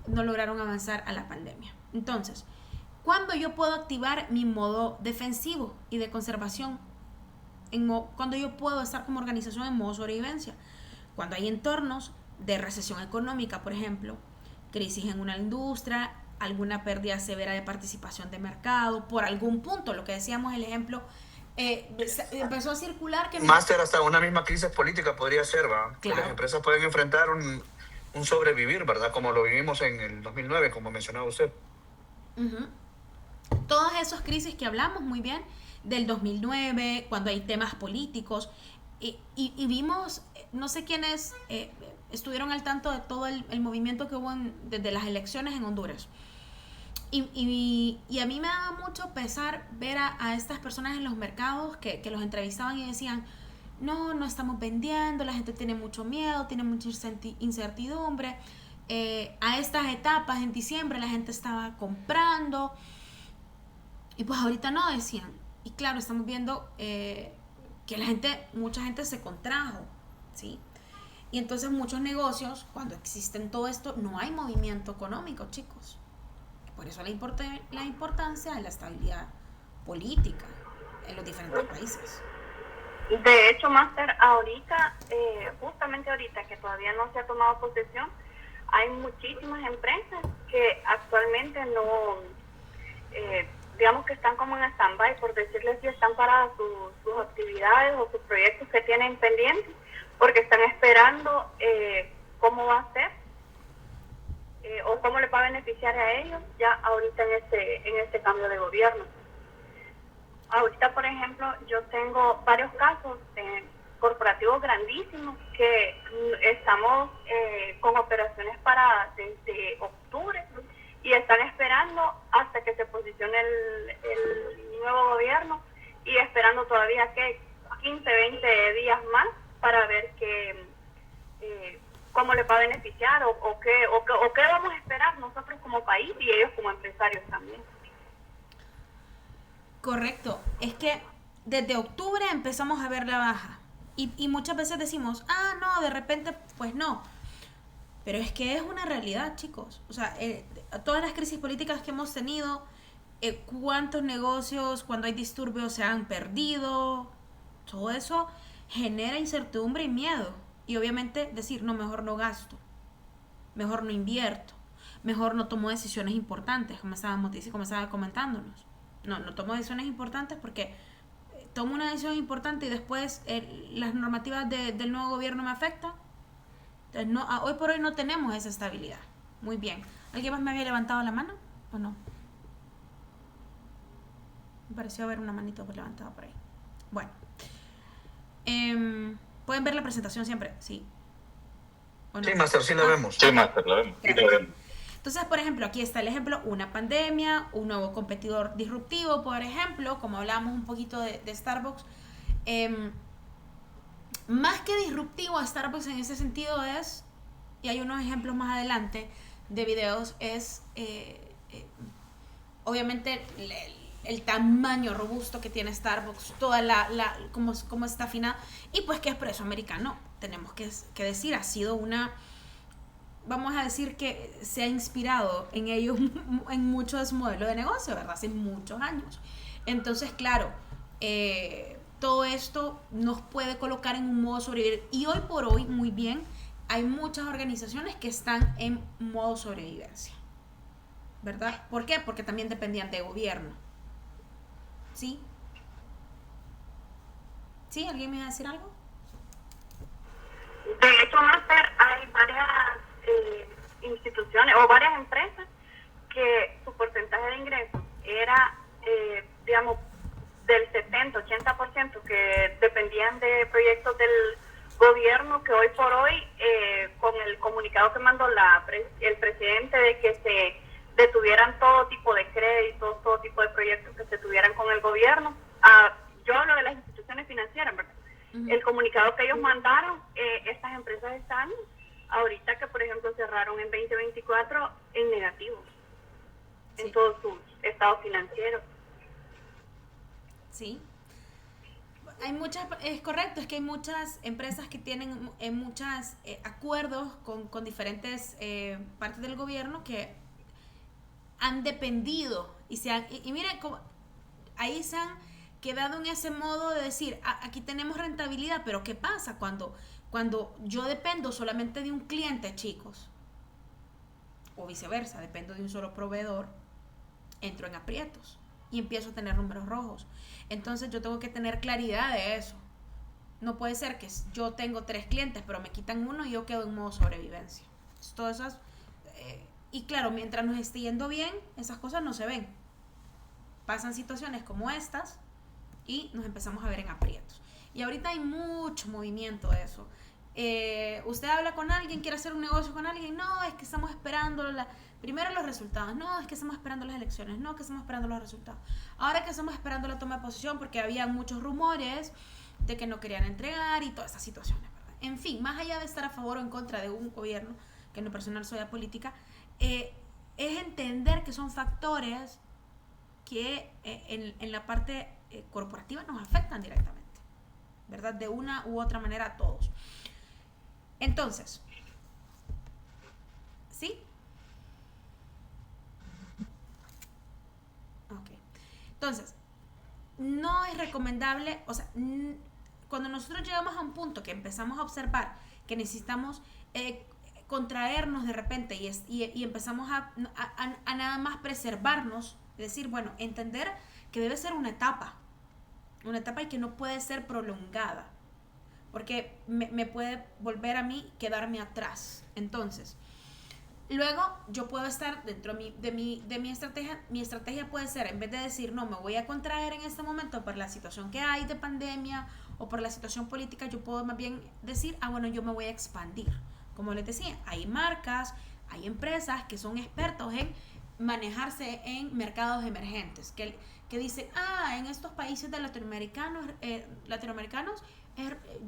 no lograron avanzar a la pandemia. Entonces, ¿cuándo yo puedo activar mi modo defensivo y de conservación? Cuando yo puedo estar como organización en modo sobrevivencia, cuando hay entornos de recesión económica, por ejemplo, crisis en una industria, alguna pérdida severa de participación de mercado, por algún punto, lo que decíamos, el ejemplo, empezó a circular que... Máster, hasta una misma crisis política podría ser, ¿va? Claro. Las empresas pueden enfrentar un sobrevivir, ¿verdad? Como lo vivimos en el 2009, como mencionaba usted. Uh-huh. Todas esas crisis que hablamos muy bien, del 2009, cuando hay temas políticos, y vimos, no sé quiénes estuvieron al tanto de todo el movimiento que hubo desde las elecciones en Honduras. Y a mí me daba mucho pesar ver a estas personas en los mercados que los entrevistaban y decían, no estamos vendiendo, la gente tiene mucho miedo, tiene mucha incertidumbre. A estas etapas en diciembre la gente estaba comprando y pues ahorita no, decían. Y claro, estamos viendo que mucha gente se contrajo, ¿sí? Y entonces muchos negocios, cuando existen todo esto, no hay movimiento económico, chicos. Por eso la importancia de la estabilidad política en los diferentes países. De hecho, Máster, ahorita, justamente ahorita que todavía no se ha tomado posesión, hay muchísimas empresas que actualmente no, digamos que están como en stand-by, por decirles así, están paradas sus actividades o sus proyectos que tienen pendientes, porque están esperando cómo va a ser o cómo les va a beneficiar a ellos ya ahorita en este cambio de gobierno. Ahorita, por ejemplo, yo tengo varios casos de corporativos grandísimos que estamos con operaciones paradas desde octubre y están esperando hasta que se posicione el nuevo gobierno y esperando todavía que 15, 20 días más para ver cómo les va a beneficiar o qué vamos a esperar nosotros como país y ellos como empresarios también. Correcto, es que desde octubre empezamos a ver la baja y muchas veces decimos, no, de repente pues no, pero es que es una realidad, chicos. O sea, todas las crisis políticas que hemos tenido, cuántos negocios cuando hay disturbios se han perdido, todo eso genera incertidumbre y miedo. Y obviamente decir, no, mejor no gasto, mejor no invierto, mejor no tomo decisiones importantes, como estaba comentándonos. No tomo decisiones importantes porque tomo una decisión importante y después las normativas del nuevo gobierno me afectan. Entonces, hoy por hoy no tenemos esa estabilidad. Muy bien. ¿Alguien más me había levantado la mano o no? Me pareció haber una manito levantada por ahí. Bueno. ¿Pueden ver la presentación siempre? Sí. ¿O no? Sí, Máster, sí la vemos. Sí, Máster, la vemos. Sí, la vemos. Entonces, por ejemplo, aquí está el ejemplo, una pandemia, un nuevo competidor disruptivo, por ejemplo, como hablábamos un poquito de Starbucks. Más que disruptivo a Starbucks en ese sentido es, y hay unos ejemplos más adelante de videos, es obviamente el tamaño robusto que tiene Starbucks, toda cómo está afinada, y pues que Espresso Americano, tenemos que decir, ha sido vamos a decir que se ha inspirado en ellos en muchos modelos de negocio, ¿verdad? Hace muchos años. Entonces, claro, todo esto nos puede colocar en un modo sobrevivir. Y hoy por hoy, muy bien, hay muchas organizaciones que están en modo sobrevivencia, ¿verdad? ¿Por qué? Porque también dependían de gobierno. ¿Sí? ¿Sí? ¿Alguien me va a decir algo? De hecho, Master, hay varias instituciones o varias empresas que su porcentaje de ingresos era, digamos, del 70-80% que dependían de proyectos del gobierno, que hoy por hoy, con el comunicado que mandó el presidente de que se detuvieran todo tipo de créditos, todo tipo de proyectos que se tuvieran con el gobierno. Yo hablo de las instituciones financieras, ¿verdad? Uh-huh. El comunicado que ellos mandaron, estas empresas están ahorita que, por ejemplo, cerraron en 2024 en negativo, sí, en todos sus estados financieros. Sí. Hay es correcto, es que hay muchas empresas que tienen muchos acuerdos con diferentes partes del gobierno que han dependido y miren, ahí se han quedado en ese modo de decir, aquí tenemos rentabilidad, pero ¿qué pasa cuando yo dependo solamente de un cliente, chicos? O viceversa, dependo de un solo proveedor, entro en aprietos y empiezo a tener números rojos. Entonces yo tengo que tener claridad de eso. No puede ser que yo tengo 3 clientes, pero me quitan uno y yo quedo en modo sobrevivencia. Todo eso y claro, mientras nos esté yendo bien, esas cosas no se ven. Pasan situaciones como estas y nos empezamos a ver en aprietos. Y ahorita hay mucho movimiento de eso. Usted habla con alguien, quiere hacer un negocio con alguien, no, es que estamos esperando primero los resultados, no, es que estamos esperando las elecciones, no, que estamos esperando los resultados. Ahora que estamos esperando la toma de posición porque había muchos rumores de que no querían entregar y todas esas situaciones, ¿verdad? En fin, más allá de estar a favor o en contra de un gobierno, que en lo personal soy apolítica, es entender que son factores que en la parte corporativa nos afectan directamente, ¿verdad? De una u otra manera a todos. Entonces, ¿sí? Ok. Entonces, no es recomendable, o sea, cuando nosotros llegamos a un punto que empezamos a observar que necesitamos contraernos de repente y empezamos a nada más preservarnos, es decir, bueno, entender que debe ser una etapa y que no puede ser prolongada, porque me puede volver a mí quedarme atrás. Entonces, luego yo puedo estar dentro de mi estrategia. Mi estrategia puede ser, en vez de decir, no, me voy a contraer en este momento por la situación que hay de pandemia o por la situación política, yo puedo más bien decir, bueno, yo me voy a expandir. Como les decía, hay marcas, hay empresas que son expertos en manejarse en mercados emergentes, que dicen, en estos países de latinoamericanos,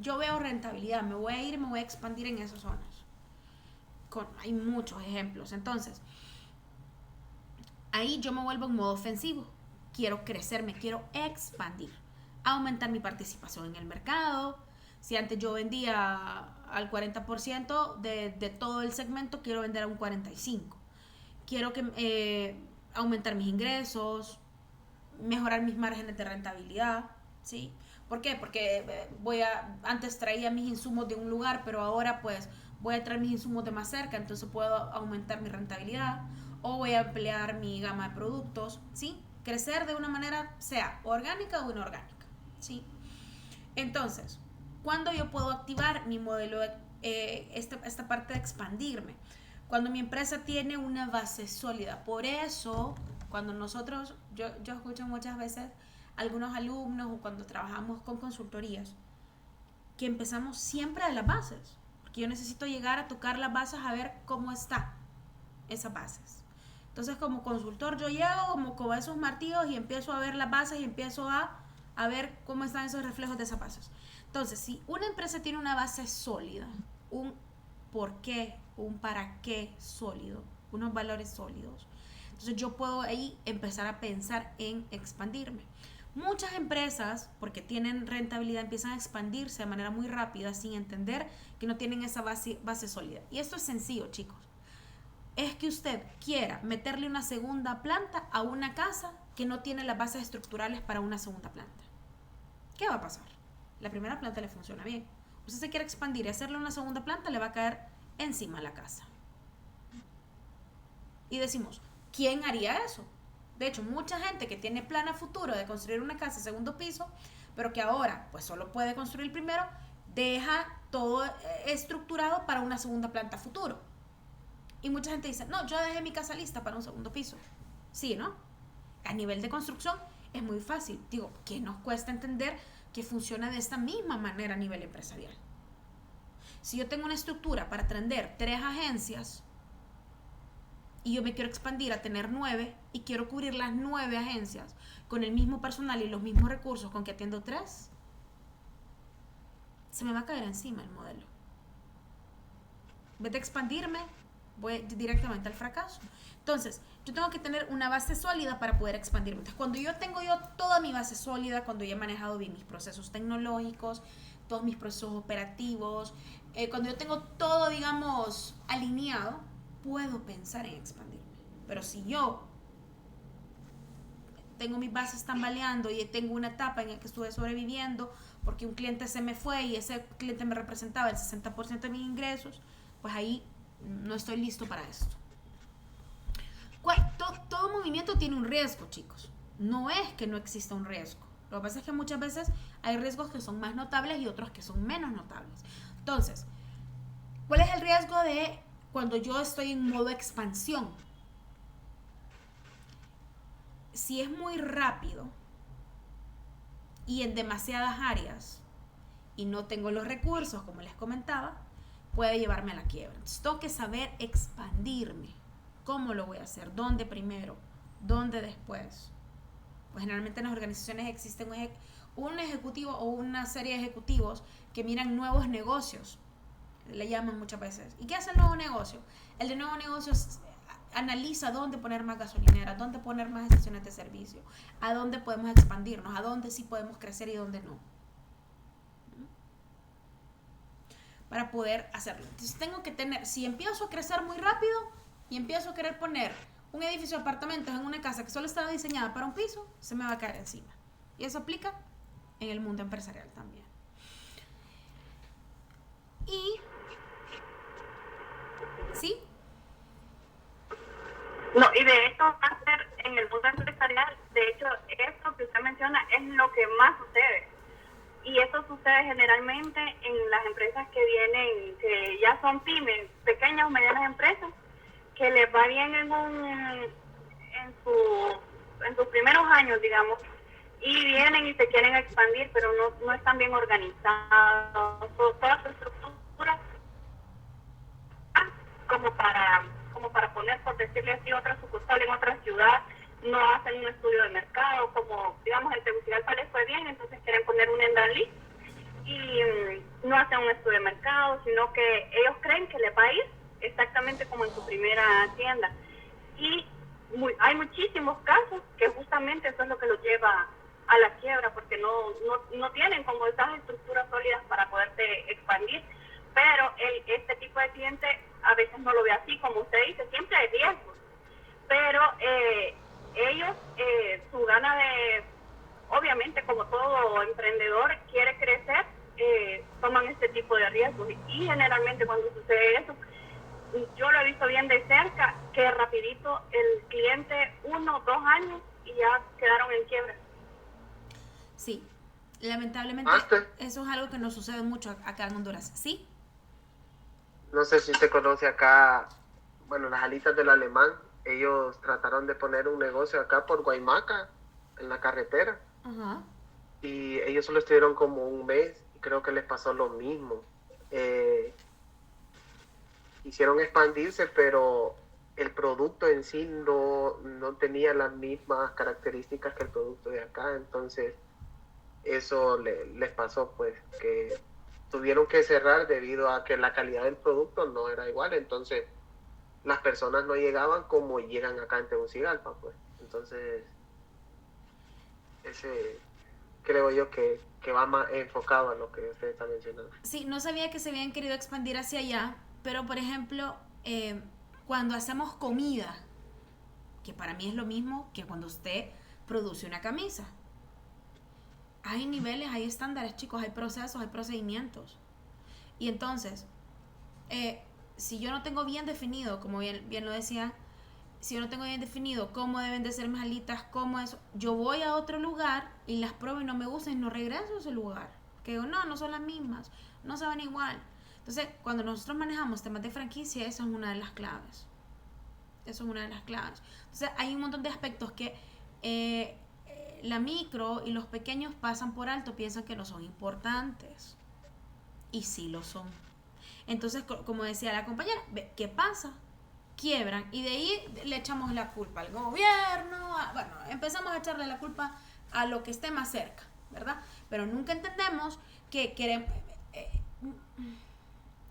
yo veo rentabilidad, me voy a expandir en esas zonas. Hay muchos ejemplos. Entonces, ahí yo me vuelvo en modo ofensivo. Quiero crecer, me quiero expandir, aumentar mi participación en el mercado. Si antes yo vendía al 40% de todo el segmento, quiero vender a un 45%. Quiero aumentar mis ingresos, mejorar mis márgenes de rentabilidad, ¿sí? ¿Por qué? Porque antes traía mis insumos de un lugar, pero ahora pues voy a traer mis insumos de más cerca, entonces puedo aumentar mi rentabilidad, o voy a ampliar mi gama de productos, ¿sí? Crecer de una manera, sea orgánica o inorgánica, ¿sí? Entonces, ¿cuándo yo puedo activar mi modelo, esta parte de expandirme? Cuando mi empresa tiene una base sólida. Por eso, cuando yo escucho muchas veces algunos alumnos o cuando trabajamos con consultorías, que empezamos siempre de las bases. Porque yo necesito llegar a tocar las bases a ver cómo está esas bases. Entonces, como consultor, yo llego como con esos martillos y empiezo a ver las bases y empiezo a ver cómo están esos reflejos de esas bases. Entonces, si una empresa tiene una base sólida, un por qué, un para qué sólido, unos valores sólidos, Entonces yo puedo ahí empezar a pensar en expandirme. Muchas empresas, porque tienen rentabilidad, empiezan a expandirse de manera muy rápida sin entender que no tienen esa base sólida. Y esto es sencillo, chicos. Es que usted quiera meterle una segunda planta a una casa que no tiene las bases estructurales para una segunda planta. ¿Qué va a pasar? La primera planta le funciona bien. Usted se quiere expandir y hacerle una segunda planta, le va a caer encima la casa. Y decimos, ¿quién haría eso? De hecho, mucha gente que tiene plan a futuro de construir una casa segundo piso, pero que ahora pues solo puede construir el primero, deja todo estructurado para una segunda planta a futuro. Y mucha gente dice, no, yo dejé mi casa lista para un segundo piso. Sí, ¿no? A nivel de construcción es muy fácil. Digo, ¿qué nos cuesta entender que funciona de esta misma manera a nivel empresarial? Si yo tengo una estructura para atender 3 agencias, y yo me quiero expandir a tener 9 y quiero cubrir las 9 agencias con el mismo personal y los mismos recursos con que atiendo 3, se me va a caer encima el modelo. En vez de expandirme, voy directamente al fracaso. Entonces, yo tengo que tener una base sólida para poder expandirme. Entonces, cuando yo tengo toda mi base sólida, cuando yo he manejado bien mis procesos tecnológicos, todos mis procesos operativos, cuando yo tengo todo, digamos, alineado, puedo pensar en expandirme. Pero si yo tengo mis bases tambaleando y tengo una etapa en la que estuve sobreviviendo porque un cliente se me fue y ese cliente me representaba el 60% de mis ingresos, pues ahí no estoy listo para esto. Todo movimiento tiene un riesgo, chicos. No es que no exista un riesgo. Lo que pasa es que muchas veces hay riesgos que son más notables y otros que son menos notables. Entonces, ¿cuál es el riesgo de cuando yo estoy en modo expansión? Si es muy rápido y en demasiadas áreas y no tengo los recursos, como les comentaba, puede llevarme a la quiebra. Entonces tengo que saber expandirme. ¿Cómo lo voy a hacer? ¿Dónde primero? ¿Dónde después? Pues generalmente en las organizaciones existe un ejecutivo o una serie de ejecutivos que miran nuevos negocios. Le llaman muchas veces. ¿Y qué hace el nuevo negocio? El de nuevo negocio analiza dónde poner más gasolineras, dónde poner más estaciones de servicio, a dónde podemos expandirnos, a dónde sí podemos crecer y dónde no. Para poder hacerlo. Entonces tengo que tener, si empiezo a crecer muy rápido y empiezo a querer poner un edificio de apartamentos en una casa que solo estaba diseñada para un piso, se me va a caer encima. Y eso aplica en el mundo empresarial también. Y ¿sí? No, y de hecho va a ser en el mundo empresarial, de hecho, esto que usted menciona es lo que más sucede. Y eso sucede generalmente en las empresas que vienen, que ya son pymes, pequeñas o medianas empresas, que les va bien en sus primeros años, digamos, y vienen y se quieren expandir, pero no están bien organizados, toda su estructura como para poner, por decirle así, otra sucursal en otra ciudad, no hacen un estudio de mercado, como digamos el Tegucigalpa les fue bien, entonces quieren poner un en Dalí y no hacen un estudio de mercado, sino que ellos creen que les va a ir exactamente como en su primera tienda. Y hay muchísimos casos que justamente eso es lo que los lleva a la quiebra, porque no tienen como esas estructuras sólidas para poderse expandir. Pero este tipo de cliente a veces no lo ve así, como usted dice, siempre hay riesgos. Pero ellos, su gana de, obviamente como todo emprendedor quiere crecer, toman este tipo de riesgos. Y generalmente cuando sucede eso, yo lo he visto bien de cerca, que rapidito el cliente 1 o 2 años y ya quedaron en quiebra. Sí, lamentablemente eso es algo que nos sucede mucho acá en Honduras, ¿sí? No sé si usted conoce acá, bueno, las alitas del Alemán, ellos trataron de poner un negocio acá por Guaymaca, en la carretera. Ajá. Y ellos solo estuvieron como un mes y creo que les pasó lo mismo. Hicieron expandirse, pero el producto en sí no tenía las mismas características que el producto de acá. Entonces, eso les pasó, pues, que tuvieron que cerrar debido a que la calidad del producto no era igual. Entonces, las personas no llegaban como llegan acá en Tegucigalpa, pues. Entonces, ese creo yo que va más enfocado a lo que usted está mencionando. Sí, no sabía que se habían querido expandir hacia allá, pero por ejemplo, cuando hacemos comida, que para mí es lo mismo que cuando usted produce una camisa. Hay niveles, hay estándares, chicos, hay procesos, hay procedimientos. Y entonces, si yo no tengo bien definido, como bien lo decía, si yo no tengo bien definido cómo deben de ser mis alitas, cómo eso, yo voy a otro lugar y las pruebo y no me gustan y no regreso a ese lugar. Que digo, no son las mismas, no saben igual. Entonces, cuando nosotros manejamos temas de franquicia, esa es una de las claves. Eso es una de las claves. Entonces, hay un montón de aspectos que la micro y los pequeños pasan por alto, piensan que no son importantes. Y sí lo son. Entonces, como decía la compañera, ¿qué pasa? Quiebran y de ahí le echamos la culpa al gobierno, bueno, empezamos a echarle la culpa a lo que esté más cerca, ¿verdad? Pero nunca entendemos que queremos,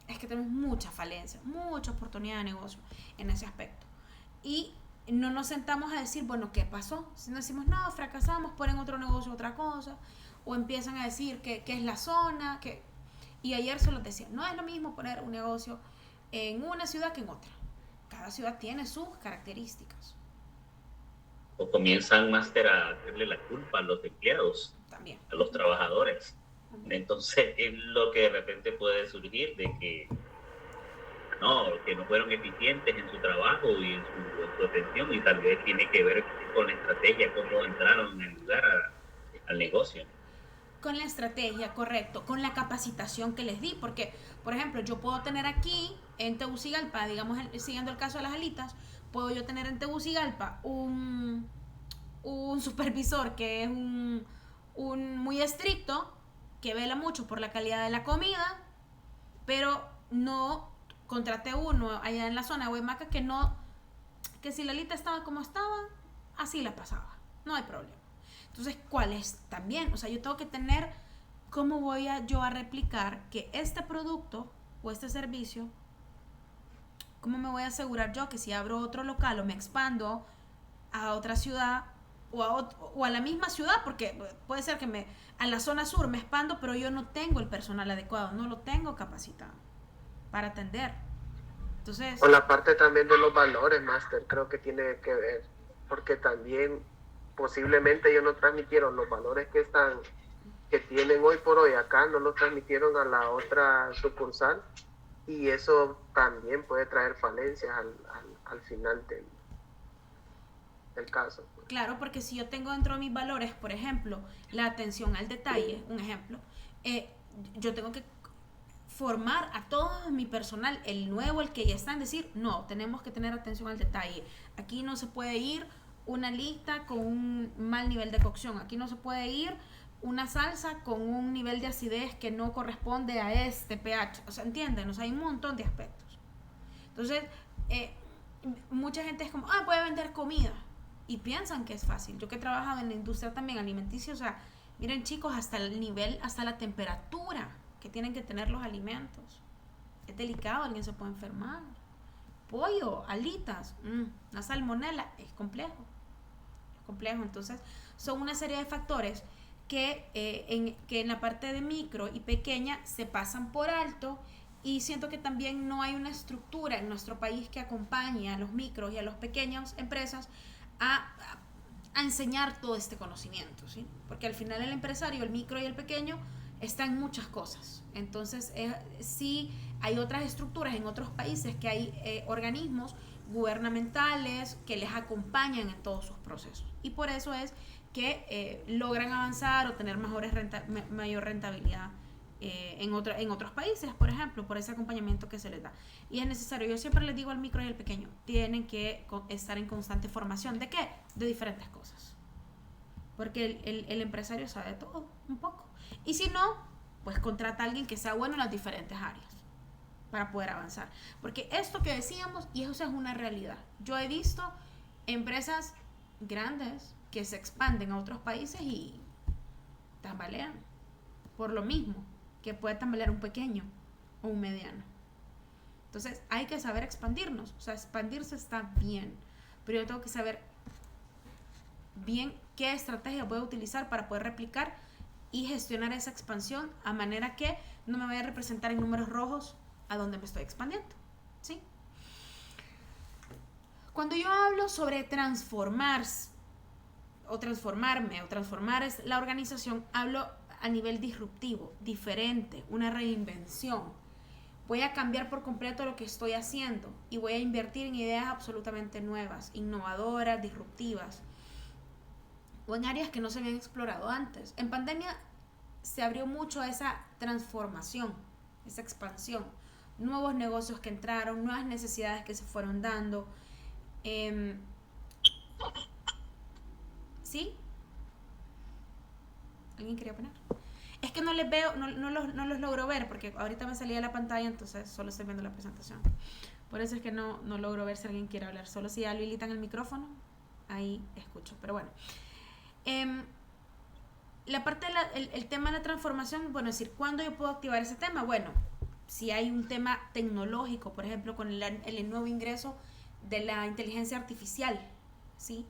es que tenemos mucha falencia, mucha oportunidad de negocio en ese aspecto. Y no nos sentamos a decir, bueno, ¿qué pasó? Si no decimos, no, fracasamos, ponen otro negocio, otra cosa, o empiezan a decir que es la zona, y ayer se los decía, no es lo mismo poner un negocio en una ciudad que en otra. Cada ciudad tiene sus características. O comienzan, máster, a darle la culpa a los empleados, También. a los trabajadores. Entonces, es lo que de repente puede surgir de que no fueron eficientes en su trabajo y en su atención, y tal vez tiene que ver con la estrategia, cómo entraron en el lugar al negocio. Con la estrategia, correcto, con la capacitación que les di, porque, por ejemplo, yo puedo tener aquí en Tegucigalpa, digamos, siguiendo el caso de las alitas, puedo yo tener en Tegucigalpa un supervisor que es un muy estricto, que vela mucho por la calidad de la comida, pero no contraté uno allá en la zona de Huaymaca que si la alita estaba como estaba, así la pasaba, no hay problema. Entonces, ¿cuál es? También, o sea, yo tengo que tener cómo voy yo a replicar que este producto o este servicio, cómo me voy a asegurar yo que si abro otro local o me expando a otra ciudad o a la misma ciudad, porque puede ser que a la zona sur me expando, pero yo no tengo el personal adecuado, no lo tengo capacitado para atender. Entonces, o la parte también de los valores, máster, creo que tiene que ver, porque también posiblemente ellos no transmitieron los valores que tienen hoy por hoy acá, no los transmitieron a la otra sucursal, y eso también puede traer falencias al final del caso. Claro, porque si yo tengo dentro de mis valores, por ejemplo, la atención al detalle, un ejemplo, yo tengo que formar a todo mi personal, el nuevo, el que ya está, en decir, no, tenemos que tener atención al detalle. Aquí no se puede ir una lista con un mal nivel de cocción. Aquí no se puede ir una salsa con un nivel de acidez que no corresponde a este pH. O sea, ¿entienden? O sea, hay un montón de aspectos. Entonces, mucha gente es como, puede vender comida. Y piensan que es fácil. Yo que he trabajado en la industria también alimenticia, o sea, miren chicos, hasta el nivel, hasta la temperatura que tienen que tener los alimentos. Es delicado, alguien se puede enfermar. Pollo, alitas, una salmonela, es complejo. Entonces, son una serie de factores que en la parte de micro y pequeña se pasan por alto, y siento que también no hay una estructura en nuestro país que acompañe a los micros y a las pequeñas empresas a enseñar todo este conocimiento, ¿sí? Porque al final el empresario, el micro y el pequeño, está en muchas cosas. Entonces, sí hay otras estructuras en otros países que hay organismos gubernamentales que les acompañan en todos sus procesos. Y por eso es que logran avanzar o tener mayor rentabilidad en otros países, por ejemplo, por ese acompañamiento que se les da. Y es necesario, yo siempre les digo al micro y al pequeño, tienen que estar en constante formación. ¿De qué? De diferentes cosas. Porque el empresario sabe todo, un poco. Y si no, pues contrata a alguien que sea bueno en las diferentes áreas para poder avanzar. Porque esto que decíamos, y eso es una realidad. Yo he visto empresas grandes que se expanden a otros países y tambalean. Por lo mismo que puede tambalear un pequeño o un mediano. Entonces hay que saber expandirnos, o sea, expandirse está bien, pero yo tengo que saber bien qué estrategia voy a utilizar para poder replicar y gestionar esa expansión a manera que no me vaya a representar en números rojos a donde me estoy expandiendo, ¿sí? Cuando yo hablo sobre transformarse o transformarme o transformar la organización, hablo a nivel disruptivo, diferente, una reinvención. Voy a cambiar por completo lo que estoy haciendo y voy a invertir en ideas absolutamente nuevas, innovadoras, disruptivas o en áreas que no se habían explorado antes. En pandemia se abrió mucho esa transformación, esa expansión, nuevos negocios que entraron, nuevas necesidades que se fueron dando. ¿Sí? ¿Alguien quería opinar? Es que no les veo, no los logro ver porque ahorita me salía la pantalla, entonces solo estoy viendo la presentación. Por eso es que no logro ver si alguien quiere hablar. Solo si ya habilitan el micrófono, ahí escucho. Pero bueno. La parte el tema de la transformación, bueno, es decir, ¿cuándo yo puedo activar ese tema? Bueno, si hay un tema tecnológico, por ejemplo, con el nuevo ingreso de la inteligencia artificial, ¿sí?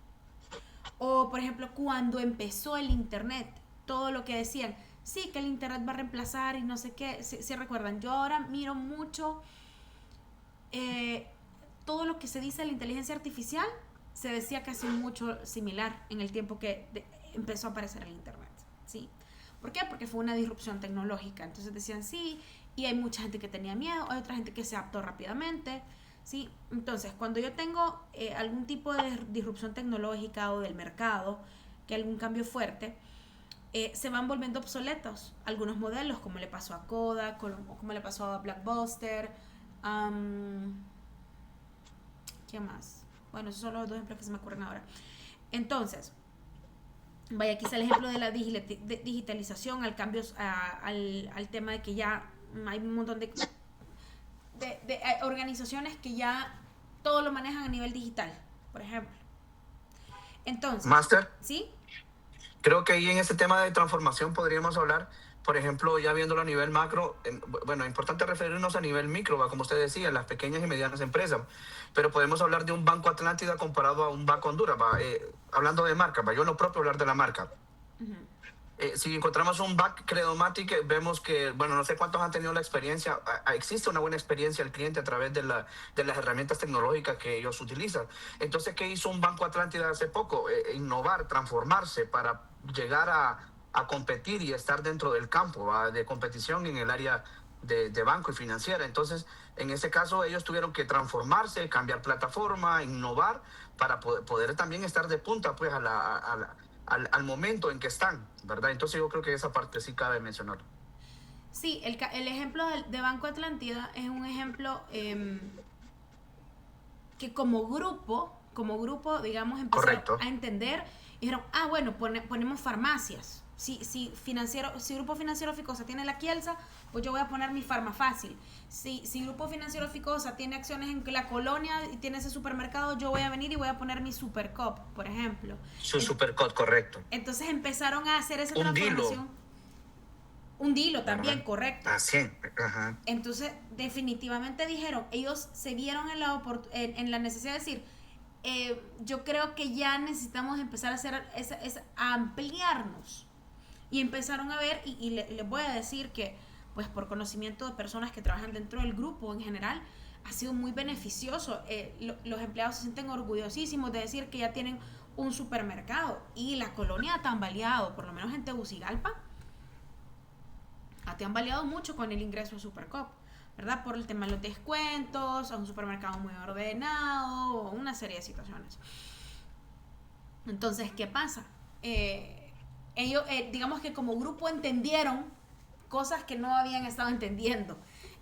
O, por ejemplo, cuando empezó el Internet, todo lo que decían, sí, que el Internet va a reemplazar y no sé qué, si recuerdan, yo ahora miro mucho todo lo que se dice de la inteligencia artificial, se decía casi mucho similar en el tiempo que empezó a aparecer el Internet, ¿sí? ¿Por qué? Porque fue una disrupción tecnológica, entonces decían sí, y hay mucha gente que tenía miedo, hay otra gente que se adaptó rápidamente, ¿sí? Entonces, cuando yo tengo algún tipo de disrupción tecnológica o del mercado, que algún cambio fuerte, se van volviendo obsoletos algunos modelos, como le pasó a Kodak, como le pasó a Blockbuster, ¿qué más? Bueno, esos son los dos ejemplos que se me ocurren ahora. Entonces, vaya, aquí está el ejemplo de la digitalización, al cambio, al tema de que ya hay un montón de organizaciones que ya todo lo manejan a nivel digital, por ejemplo. Entonces, Master, ¿sí? creo que ahí en ese tema de transformación podríamos hablar, por ejemplo, ya viéndolo a nivel macro, bueno, importante referirnos a nivel micro, como usted decía, las pequeñas y medianas empresas, pero podemos hablar de un Banco Atlántida comparado a un Banco Honduras, hablando de marca, yo no propio hablar de la marca. Uh-huh. Si encontramos un back Credomatic, vemos que, bueno, no sé cuántos han tenido la experiencia, existe una buena experiencia al cliente a través de las herramientas tecnológicas que ellos utilizan. Entonces, ¿qué hizo un Banco Atlántida hace poco? Innovar, transformarse para llegar a competir y estar dentro del campo de competición en el área de banco y financiera. Entonces, en ese caso, ellos tuvieron que transformarse, cambiar plataforma, innovar para poder también estar de punta pues al momento en que están, ¿verdad? Entonces yo creo que esa parte sí cabe mencionar. Sí, el ejemplo de Banco Atlántida es un ejemplo que como grupo, digamos, empezaron a entender y dijeron, bueno, ponemos farmacias. Si Grupo Financiero Ficosa tiene la Kielsa, pues yo voy a poner mi Farma Fácil. Si Grupo Financiero Ficosa tiene acciones en la colonia y tiene ese supermercado, yo voy a venir y voy a poner mi Supercop, por ejemplo. Su Supercop, correcto. Entonces empezaron a hacer esa transformación. Un Dilo también, correcto. Así, ajá. Entonces, definitivamente dijeron, ellos se vieron en la necesidad de decir, yo creo que ya necesitamos empezar a hacer a ampliarnos. Y empezaron a ver, y les voy a decir que, pues por conocimiento de personas que trabajan dentro del grupo en general, ha sido muy beneficioso. Los empleados se sienten orgullosísimos de decir que ya tienen un supermercado. Y la colonia ha tambaleado, por lo menos en Tegucigalpa, ha tambaleado mucho con el ingreso a Supercop, ¿verdad? Por el tema de los descuentos, a un supermercado muy ordenado, una serie de situaciones. Entonces, ¿qué pasa? Ellos, digamos que como grupo entendieron cosas que no habían estado entendiendo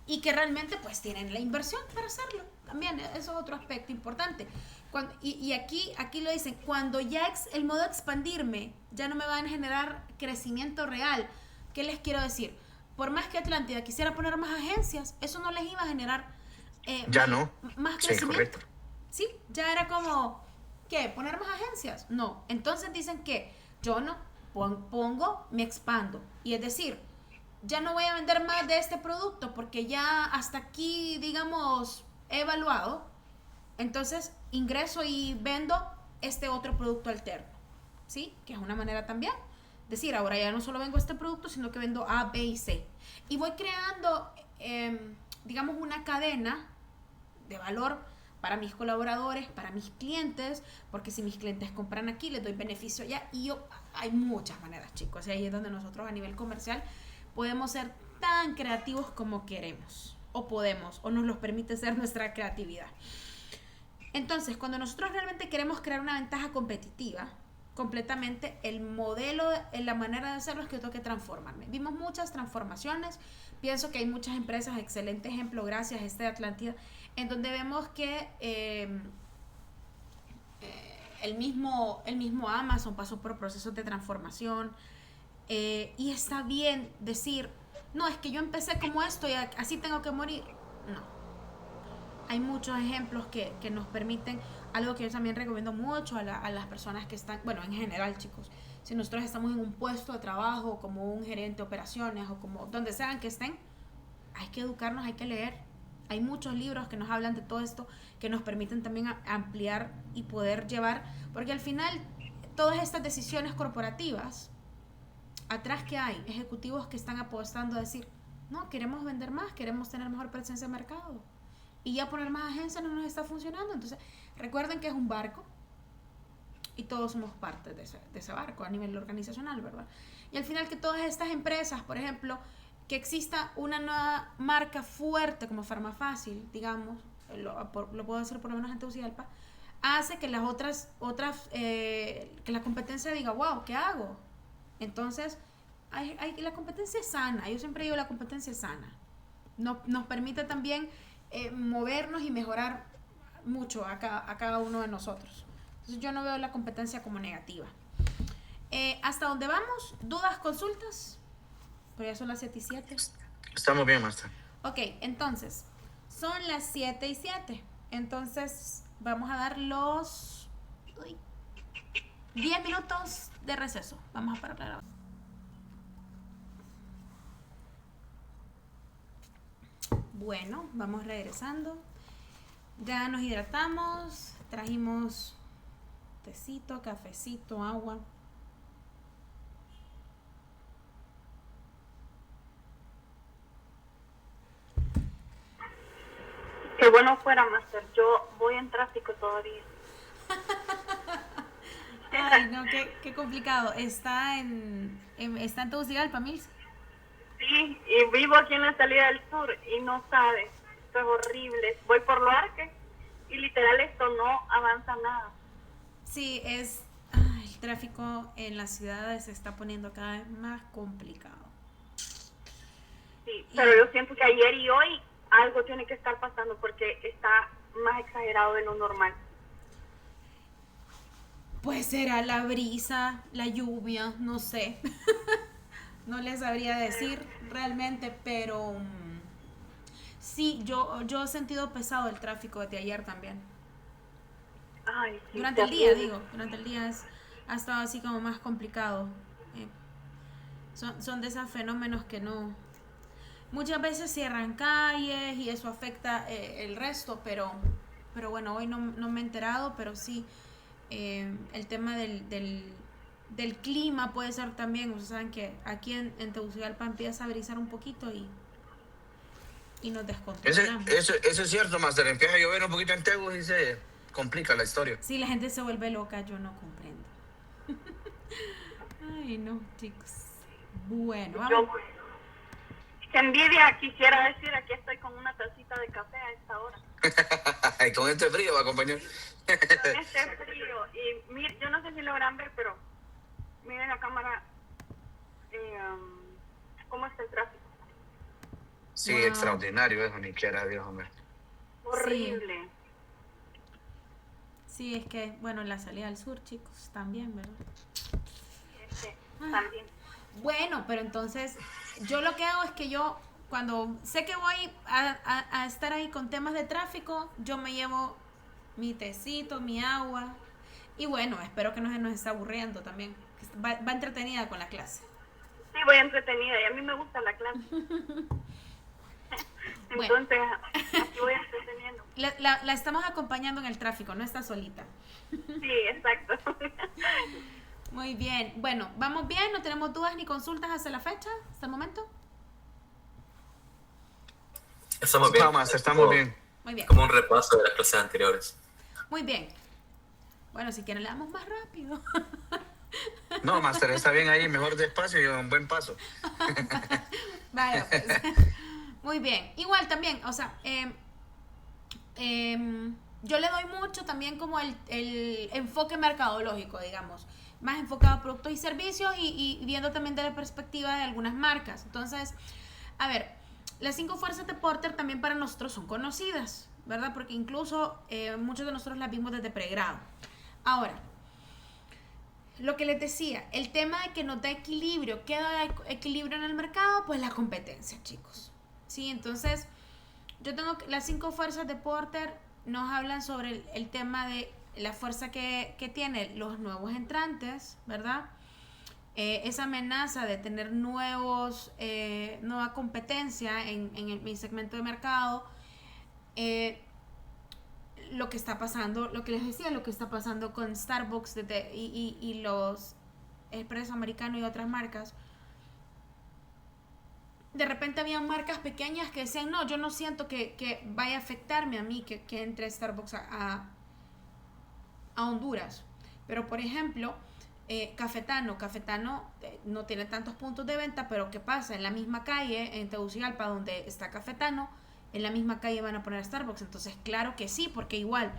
y que realmente pues tienen la inversión para hacerlo. También eso es otro aspecto importante. Y aquí lo dicen, cuando ya el modo expandirme ya no me van a generar crecimiento real. ¿Qué les quiero decir? Por más que Atlántida quisiera poner más agencias, eso no les iba a generar más crecimiento. Sí, correcto. Sí, ya era como, ¿qué? ¿Poner más agencias? No. Entonces dicen que yo no pongo, me expando. Y es decir, ya no voy a vender más de este producto porque ya hasta aquí, digamos, he evaluado. Entonces ingreso y vendo este otro producto alterno, ¿sí? Que es una manera también. Decir, ahora ya no solo vendo este producto, sino que vendo A, B y C. Y voy creando, digamos, una cadena de valor para mis colaboradores, para mis clientes, porque si mis clientes compran aquí, les doy beneficio allá. Y hay muchas maneras, chicos. Y ahí es donde nosotros a nivel comercial podemos ser tan creativos como queremos. O podemos, o nos los permite ser nuestra creatividad. Entonces, cuando nosotros realmente queremos crear una ventaja competitiva, completamente el modelo, la manera de hacerlo es que yo tengo que transformarme. Vimos muchas transformaciones, pienso que hay muchas empresas, excelente ejemplo, gracias a este de Atlántida, en donde vemos que el mismo Amazon pasó por procesos de transformación, y está bien decir, no, es que yo empecé como esto y así tengo que morir. No. Hay muchos ejemplos que nos permiten, algo que yo también recomiendo mucho a las personas que están, bueno, en general, chicos, si nosotros estamos en un puesto de trabajo, como un gerente de operaciones o como donde sean que estén, hay que educarnos, hay que leer. Hay muchos libros que nos hablan de todo esto, que nos permiten también ampliar y poder llevar, porque al final todas estas decisiones corporativas, atrás que hay ejecutivos que están apostando a decir, no, queremos vender más, queremos tener mejor presencia en el mercado. Y ya poner más agencias no nos está funcionando. Entonces, recuerden que es un barco y todos somos parte de ese barco a nivel organizacional, ¿verdad? Y al final que todas estas empresas, por ejemplo, que exista una nueva marca fuerte como Farmafácil, digamos, lo puedo hacer por lo menos en Tegucigalpa, hace que las otras que la competencia diga, wow, ¿qué hago? Entonces, la competencia es sana. Yo siempre digo, la competencia es sana. Nos permite también movernos y mejorar mucho a cada uno de nosotros. Entonces yo no veo la competencia como negativa. ¿Hasta dónde vamos? ¿Dudas, consultas? Pero ya son las 7:07. Estamos bien, Master. Ok, entonces son las 7:07. Entonces vamos a dar los 10 minutos de receso. Vamos a parar la grabación. Bueno, vamos regresando. Ya nos hidratamos, trajimos tecito, cafecito, agua. Qué bueno fuera, Master. Yo voy en tráfico todavía. Ay, no, qué complicado. Está en Tegucigalpa, Mills. Sí, y vivo aquí en la salida del sur y no sabes, esto es horrible. Voy por Luarque y literal esto no avanza nada. Sí, el tráfico en las ciudades se está poniendo cada vez más complicado. Sí, pero yo siento que ayer y hoy algo tiene que estar pasando porque está más exagerado de lo normal. Pues será la brisa, la lluvia, no sé. No les sabría decir realmente, pero sí, yo he sentido pesado el tráfico desde ayer también. Ay, sí, Durante el día, durante el día ha estado así como más complicado. Son de esos fenómenos que no... Muchas veces cierran calles y eso afecta el resto, pero bueno, hoy no me he enterado, pero sí, el tema del clima puede ser también. Ustedes saben que aquí en Tegucigalpa empieza a brisar un poquito y nos descontrolamos. Eso es cierto, Master. Empieza a llover un poquito en Tegus y se complica la historia. Sí, la gente se vuelve loca, yo no comprendo. Ay, no, chicos. Bueno, vamos. Qué envidia, quisiera decir, aquí estoy con una tacita de café a esta hora. Y con este frío va a acompañar. Con este frío. Y mire, yo no sé si logran ver, pero miren la cámara, cómo está el tráfico. Sí, Wow. Extraordinario eso, ni quiera Dios, hombre. Horrible. Sí, es que, bueno, la salida al sur, chicos, también, ¿verdad? También. Bueno, pero entonces, yo lo que hago es que yo, cuando sé que voy a estar ahí con temas de tráfico, yo me llevo mi tecito, mi agua, y bueno, espero que no se nos esté aburriendo también. Va entretenida con la clase. Sí, voy entretenida y a mí me gusta la clase. Entonces, aquí voy entreteniendo. La estamos acompañando en el tráfico, no está solita. Sí, exacto. Muy bien. Bueno, ¿vamos bien? ¿No tenemos dudas ni consultas hasta la fecha, hasta el momento? Estamos bien. Estamos bien. Muy bien. Como un repaso de las clases anteriores. Muy bien. Bueno, si quieren le damos más rápido. No, Master, está bien ahí, mejor despacio y un buen paso. Vaya, pues. Muy bien. Igual también, o sea, yo le doy mucho también como el enfoque mercadológico, digamos. Más enfocado a productos y servicios y viendo también de la perspectiva de algunas marcas. Entonces, a ver, las 5 fuerzas de Porter también para nosotros son conocidas, ¿verdad? Porque incluso muchos de nosotros las vimos desde pregrado. Ahora, lo que les decía, el tema de que no da equilibrio, ¿qué da equilibrio en el mercado? Pues la competencia, chicos. Sí, entonces, yo tengo las 5 fuerzas de Porter, nos hablan sobre el tema de la fuerza que tienen los nuevos entrantes, ¿verdad? Esa amenaza de tener nueva competencia en mi segmento de mercado, lo que está pasando, lo que les decía, lo que está pasando con Starbucks y los Expreso Americano y otras marcas. De repente había marcas pequeñas que decían, no, yo no siento que vaya a afectarme a mí que entre Starbucks a Honduras. Pero, por ejemplo, Cafetano no tiene tantos puntos de venta, pero ¿qué pasa? En la misma calle, en Tegucigalpa, donde está Cafetano, en la misma calle van a poner Starbucks. Entonces, claro que sí, porque igual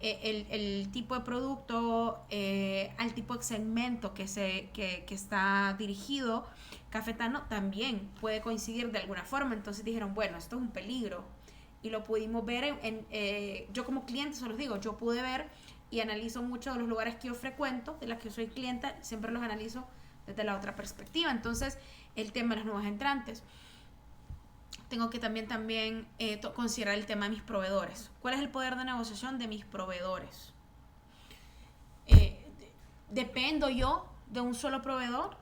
el tipo de producto, al tipo de segmento que está dirigido, Cafetano también puede coincidir de alguna forma. Entonces dijeron, bueno, esto es un peligro. Y lo pudimos ver yo como cliente, se los digo, yo pude ver y analizo mucho de los lugares que yo frecuento, de las que soy clienta, siempre los analizo desde la otra perspectiva. Entonces, el tema de los nuevos entrantes. Tengo que también considerar el tema de mis proveedores. ¿Cuál es el poder de negociación de mis proveedores? ¿Dependo yo de un solo proveedor?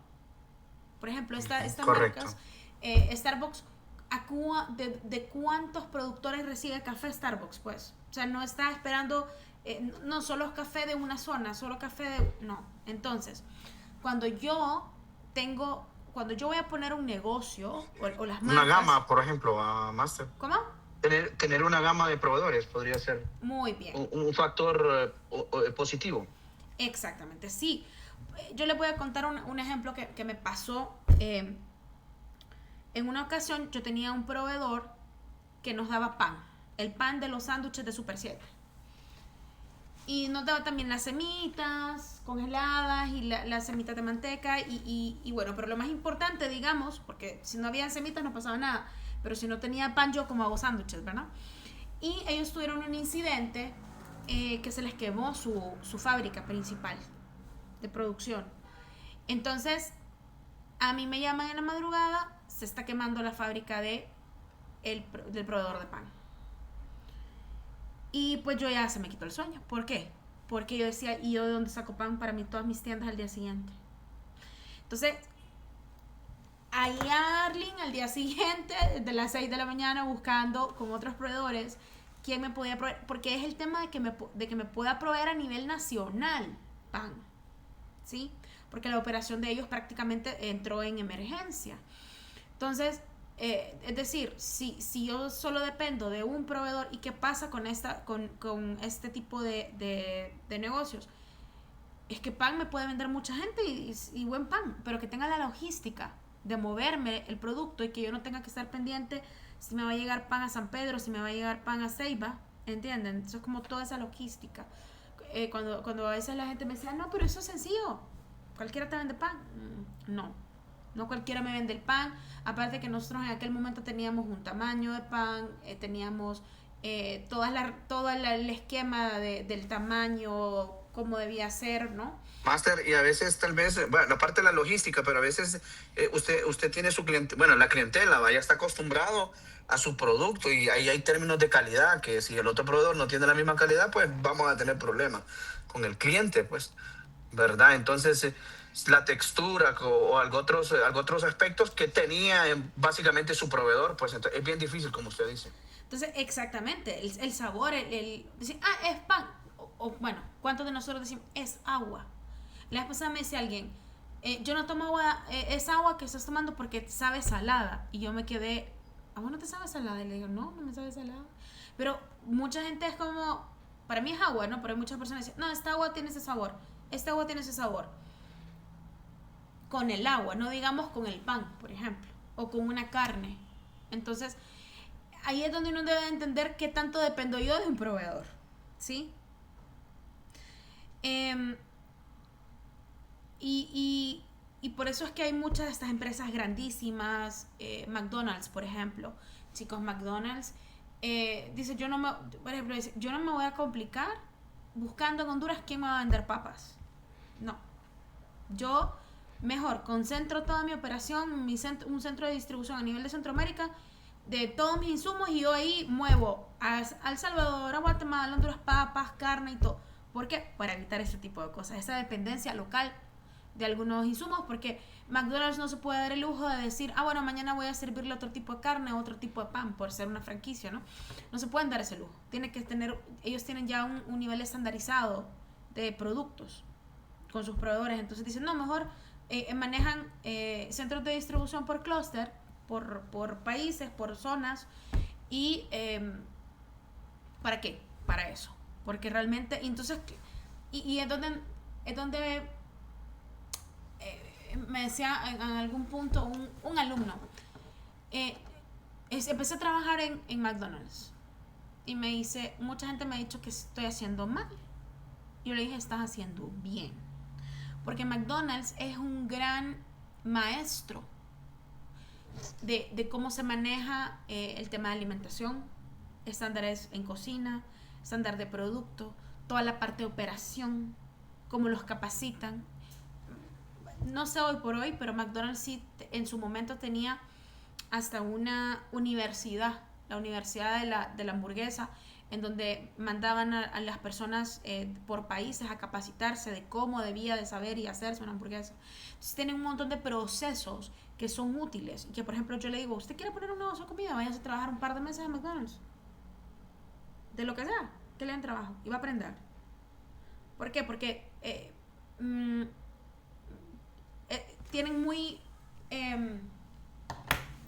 Por ejemplo, estas marcas, Starbucks, ¿de cuántos productores recibe café Starbucks? Pues, o sea, no está esperando, no solo café de una zona, solo café de... No. Entonces, cuando yo voy a poner un negocio o las marcas... Una gama, por ejemplo, Master. ¿Cómo? Tener una gama de proveedores podría ser muy bien. Un factor positivo. Exactamente, sí. Yo les voy a contar un ejemplo que me pasó. En una ocasión yo tenía un proveedor que nos daba pan. El pan de los sándwiches de Super 7. Y nos daba también las semitas congeladas y las semitas de manteca y bueno, pero lo más importante, digamos, porque si no había semitas no pasaba nada, pero si no tenía pan yo como hago sándwiches, ¿verdad? Y ellos tuvieron un incidente que se les quemó su fábrica principal de producción. Entonces, a mí me llaman en la madrugada, se está quemando la fábrica del proveedor de pan. Y pues yo ya se me quitó el sueño. ¿Por qué? Porque yo decía, ¿y yo de dónde saco pan para mí todas mis tiendas al día siguiente? Entonces, ahí a Arlene al día siguiente, de las 6 de la mañana, buscando con otros proveedores quién me podía proveer, porque es el tema de que me pueda proveer a nivel nacional pan, ¿sí? Porque la operación de ellos prácticamente entró en emergencia. Entonces, es decir, si yo solo dependo de un proveedor, ¿y qué pasa con este tipo de negocios? Es que pan me puede vender mucha gente y buen pan, pero que tenga la logística de moverme el producto y que yo no tenga que estar pendiente si me va a llegar pan a San Pedro, si me va a llegar pan a Ceiba, ¿entienden? Eso es como toda esa logística. Cuando a veces la gente me decía, no, pero eso es sencillo, cualquiera te vende pan. No cualquiera me vende el pan. Aparte que nosotros en aquel momento teníamos un tamaño de pan, teníamos todo el esquema del tamaño, cómo debía ser, ¿no? Master, y a veces tal vez, bueno, aparte de la logística, pero a veces usted tiene su cliente, bueno, la clientela, ya está acostumbrado a su producto y ahí hay términos de calidad, que si el otro proveedor no tiene la misma calidad, pues vamos a tener problemas con el cliente, pues, ¿verdad? Entonces, la textura o algo otros aspectos que tenía básicamente su proveedor, pues entonces, es bien difícil, como usted dice. Entonces, exactamente, el sabor, decir, es pan, bueno, ¿cuántos de nosotros decimos, es agua? La vez pasada me decía alguien, yo no tomo agua, es agua que estás tomando porque sabe salada, y yo me quedé, ¿a vos no te sabe salada? Y le digo, no me sabe salada. Pero mucha gente es como, para mí es agua, ¿no? Pero muchas personas dicen, no, esta agua tiene ese sabor, esta agua tiene ese sabor. Con el agua, no digamos con el pan, por ejemplo, o con una carne. Entonces, ahí es donde uno debe entender qué tanto dependo yo de un proveedor, ¿sí? Y por eso es que hay muchas de estas empresas grandísimas, McDonald's, por ejemplo, chicos, McDonald's, dice, por ejemplo, dice, yo no me voy a complicar buscando en Honduras quién me va a vender papas. No. Yo mejor concentro toda mi operación, un centro de distribución a nivel de Centroamérica, de todos mis insumos, y yo ahí muevo a El Salvador, a Guatemala, a Honduras, papas, carne y todo. ¿Por qué? Para evitar ese tipo de cosas, esa dependencia local de algunos insumos, porque McDonald's no se puede dar el lujo de decir, bueno, mañana voy a servirle otro tipo de carne o otro tipo de pan, por ser una franquicia, ¿no? No se pueden dar ese lujo. Ellos tienen ya un nivel estandarizado de productos con sus proveedores, entonces dicen, no, mejor manejan centros de distribución por clúster, por países, por zonas, y ¿para qué? Para eso, porque realmente, entonces, y es donde me decía en algún punto un alumno, empecé a trabajar en McDonald's, y me dice, mucha gente me ha dicho que estoy haciendo mal. Yo le dije, estás haciendo bien, porque McDonald's es un gran maestro de cómo se maneja el tema de alimentación, estándares en cocina, estándar de producto, toda la parte de operación, cómo los capacitan. No sé hoy por hoy, pero McDonald's sí en su momento tenía hasta una universidad, la universidad de la hamburguesa, en donde mandaban a las personas por países a capacitarse de cómo debía de saber y hacerse una hamburguesa. Entonces tienen un montón de procesos que son útiles, y que, por ejemplo, yo le digo, ¿usted quiere poner un negocio de comida? Váyase a trabajar un par de meses en McDonald's, de lo que sea, que le den trabajo, y va a aprender. ¿Por qué? Porque tienen muy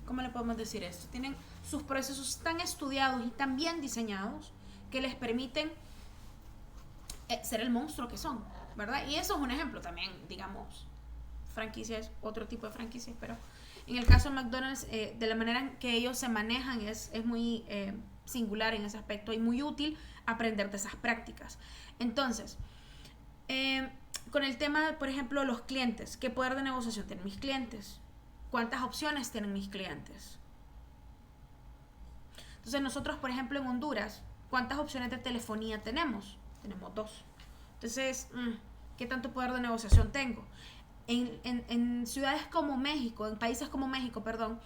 ¿cómo le podemos decir esto? Tienen sus procesos tan estudiados y tan bien diseñados que les permiten ser el monstruo que son, ¿verdad? Y eso es un ejemplo también, digamos, franquicias, otro tipo de franquicias, pero en el caso de McDonald's, de la manera en que ellos se manejan es muy singular en ese aspecto, y muy útil aprender de esas prácticas. Entonces, con el tema, por ejemplo, los clientes, ¿qué poder de negociación tienen mis clientes? ¿Cuántas opciones tienen mis clientes? Entonces nosotros, por ejemplo, en Honduras, ¿cuántas opciones de telefonía tenemos? Tenemos 2. Entonces, ¿qué tanto poder de negociación tengo? En ciudades como México, en países como México, perdón,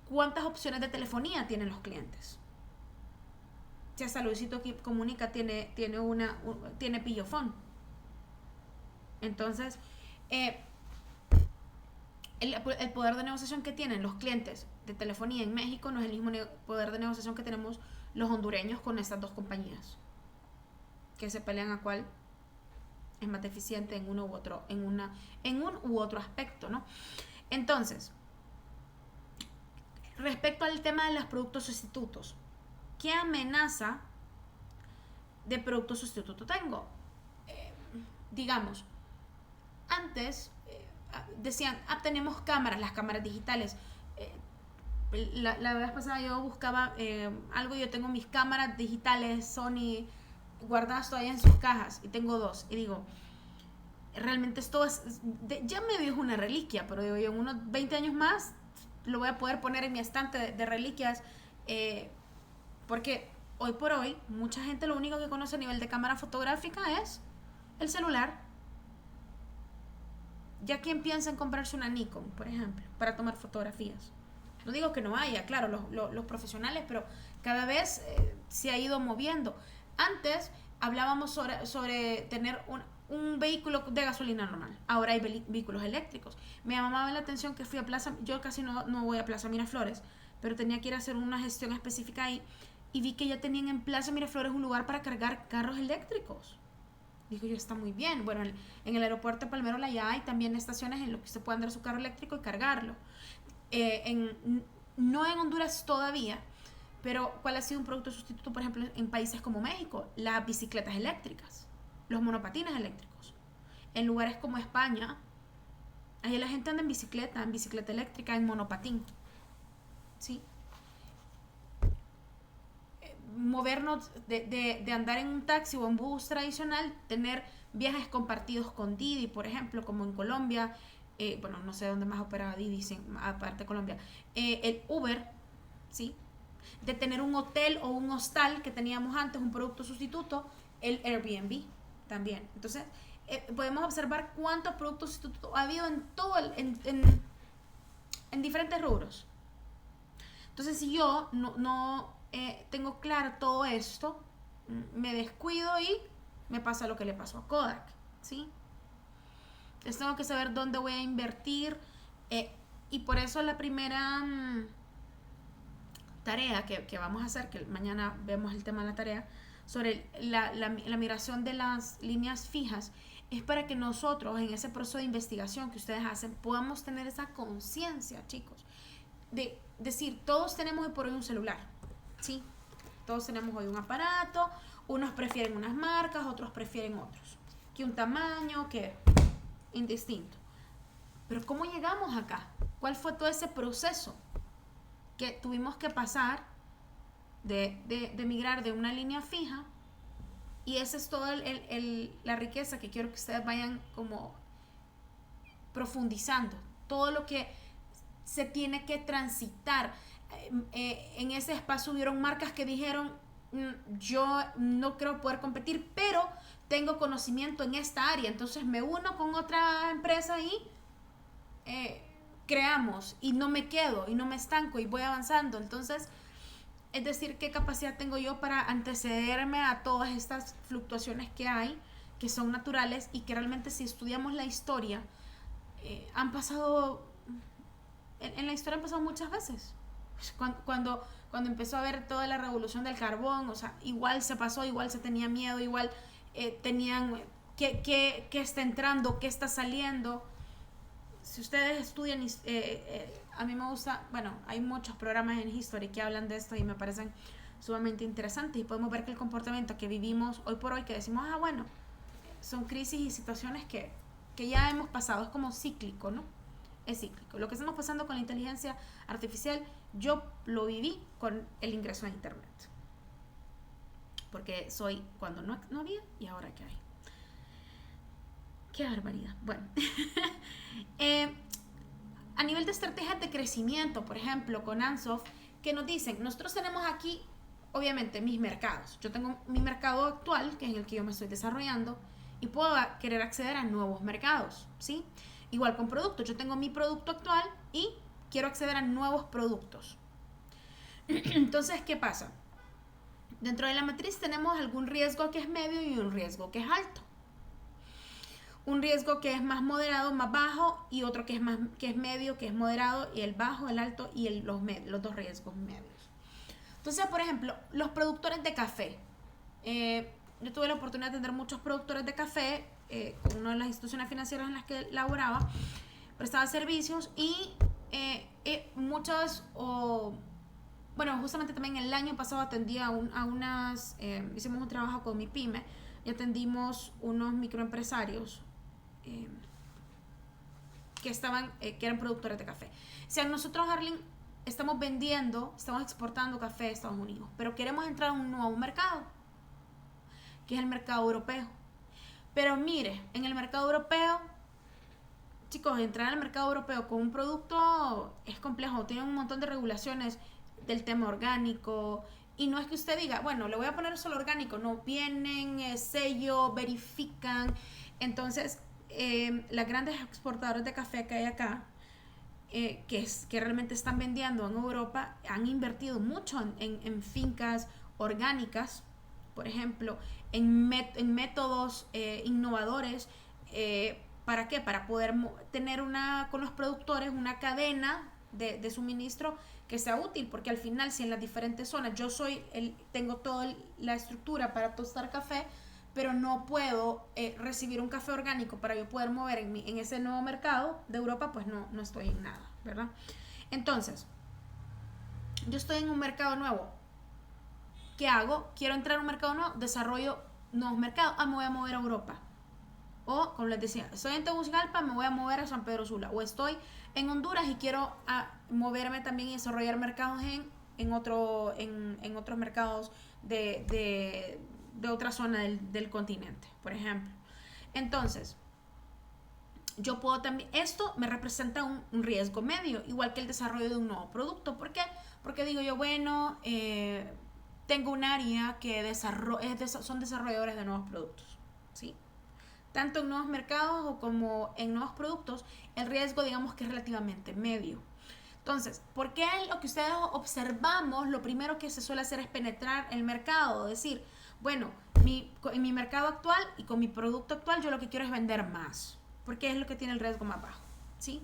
¿cuántas opciones de telefonía tienen los clientes? Si hasta Luisito Comunica tiene pillofón. Entonces, el poder de negociación que tienen los clientes de telefonía en México no es el mismo poder de negociación que tenemos los hondureños con estas 2 compañías, que se pelean a cuál es más deficiente en uno u otro, en un u otro aspecto, ¿no? Entonces, respecto al tema de los productos sustitutos, ¿qué amenaza de producto sustituto tengo? Digamos, antes decían, tenemos cámaras, las cámaras digitales. La vez pasada yo buscaba algo, y yo tengo mis cámaras digitales Sony guardadas todavía en sus cajas, y tengo 2, y digo, realmente esto ya me es una reliquia, pero digo, yo en unos 20 años más lo voy a poder poner en mi estante de reliquias, porque hoy por hoy mucha gente lo único que conoce a nivel de cámara fotográfica es el celular. Ya quien piensa en comprarse una Nikon, por ejemplo, para tomar fotografías. No digo que no haya, claro, los profesionales, pero cada vez se ha ido moviendo. Antes hablábamos sobre tener un vehículo de gasolina normal. Ahora hay vehículos eléctricos. Me llamaba la atención que fui a Plaza, yo casi no voy a Plaza Miraflores, pero tenía que ir a hacer una gestión específica ahí y vi que ya tenían en Plaza Miraflores un lugar para cargar carros eléctricos. Digo yo, está muy bien. Bueno, en el aeropuerto de Palmerola ya hay también estaciones en las que se puede andar su carro eléctrico y cargarlo. No en Honduras todavía, pero ¿cuál ha sido un producto sustituto, por ejemplo, en países como México? Las bicicletas eléctricas, los monopatines eléctricos. En lugares como España, ahí la gente anda en bicicleta eléctrica, en monopatín. ¿Sí? Movernos de andar en un taxi o en bus tradicional, tener viajes compartidos con Didi, por ejemplo, como en Colombia, bueno, no sé dónde más opera Didi, aparte de Colombia, el Uber, ¿sí? De tener un hotel o un hostal que teníamos antes, un producto sustituto, el Airbnb también. Entonces, podemos observar cuántos productos sustitutos ha habido en todo en diferentes rubros. Entonces, si yo no tengo claro todo esto, me descuido y me pasa lo que le pasó a Kodak, ¿sí? Entonces tengo que saber dónde voy a invertir, y por eso la primera tarea que vamos a hacer, que mañana vemos el tema de la tarea, sobre la migración de las líneas fijas, es para que nosotros en ese proceso de investigación que ustedes hacen podamos tener esa conciencia, chicos, de decir, todos tenemos hoy por hoy un celular, ¿sí? Todos tenemos hoy un aparato, unos prefieren unas marcas, otros prefieren otros, que un tamaño, que indistinto. Pero ¿cómo llegamos acá? ¿Cuál fue todo ese proceso que tuvimos que pasar de migrar de una línea fija? Y esa es toda la riqueza que quiero que ustedes vayan como profundizando. Todo lo que se tiene que transitar. En ese espacio hubieron marcas que dijeron, yo no creo poder competir, pero tengo conocimiento en esta área, entonces me uno con otra empresa y creamos, y no me quedo y no me estanco y voy avanzando. Entonces, es decir, qué capacidad tengo yo para antecederme a todas estas fluctuaciones que hay, que son naturales y que realmente, si estudiamos la historia, han pasado, en la historia han pasado muchas veces. Cuando empezó a haber toda la revolución del carbón, o sea, igual se pasó, igual se tenía miedo, igual tenían qué está entrando, qué está saliendo. Si ustedes estudian, a mí me gusta, bueno, hay muchos programas en History que hablan de esto y me parecen sumamente interesantes, y podemos ver que el comportamiento que vivimos hoy por hoy, que decimos, bueno, son crisis y situaciones que ya hemos pasado, es como cíclico, ¿no? Es cíclico. Lo que estamos pasando con la inteligencia artificial, yo lo viví con el ingreso a internet, porque soy cuando no había y ahora que hay. Qué barbaridad. Bueno, a nivel de estrategias de crecimiento, por ejemplo, con Ansoft, que nos dicen, nosotros tenemos aquí, obviamente, mis mercados. Yo tengo mi mercado actual, que es en el que yo me estoy desarrollando, y puedo querer acceder a nuevos mercados, ¿sí? Igual con productos, yo tengo mi producto actual y quiero acceder a nuevos productos. Entonces, ¿qué pasa? Dentro de la matriz tenemos algún riesgo que es medio y un riesgo que es alto. Un riesgo que es más moderado, más bajo, y otro que es medio, que es moderado, y el bajo, el alto y los dos riesgos medios. Entonces, por ejemplo, los productores de café. Yo tuve la oportunidad de atender muchos productores de café con una de las instituciones financieras en las que laboraba, prestaba servicios, y muchos, bueno, justamente también el año pasado atendí a unas, hicimos un trabajo con mi pyme y atendimos unos microempresarios que eran productores de café. O sea, nosotros, Arlene, estamos exportando café a Estados Unidos, pero queremos entrar a un nuevo mercado, que es el mercado europeo. Pero mire, en el mercado europeo, chicos, entrar al mercado europeo con un producto es complejo, tiene un montón de regulaciones del tema orgánico, y no es que usted diga, bueno, le voy a poner solo orgánico, no, vienen, sello, verifican. Entonces, las grandes exportadoras de café que hay acá, que realmente están vendiendo en Europa, han invertido mucho en fincas orgánicas, por ejemplo, en métodos innovadores. ¿Para qué? Para poder tener con los productores una cadena de suministro que sea útil, porque al final si en las diferentes zonas tengo toda la estructura para tostar café, pero no puedo recibir un café orgánico para yo poder mover en ese nuevo mercado de Europa, pues no estoy en nada, ¿verdad? Entonces, yo estoy en un mercado nuevo. ¿Qué hago? Quiero entrar a un mercado nuevo, desarrollo nuevos mercados. Me voy a mover a Europa. O, como les decía, estoy en Tegucigalpa, me voy a mover a San Pedro Sula. O estoy en Honduras y quiero moverme también y desarrollar mercados en otros mercados de otra zona del continente, por ejemplo. Entonces, yo puedo también, esto me representa un riesgo medio, igual que el desarrollo de un nuevo producto. ¿Por qué? Porque digo yo, bueno, tengo un área que son desarrolladores de nuevos productos, ¿sí? Tanto en nuevos mercados como en nuevos productos, el riesgo, digamos que es relativamente medio. Entonces, ¿por qué lo que ustedes observamos, lo primero que se suele hacer es penetrar el mercado? Decir, bueno, en mi mercado actual y con mi producto actual, yo lo que quiero es vender más, porque es lo que tiene el riesgo más bajo, ¿sí?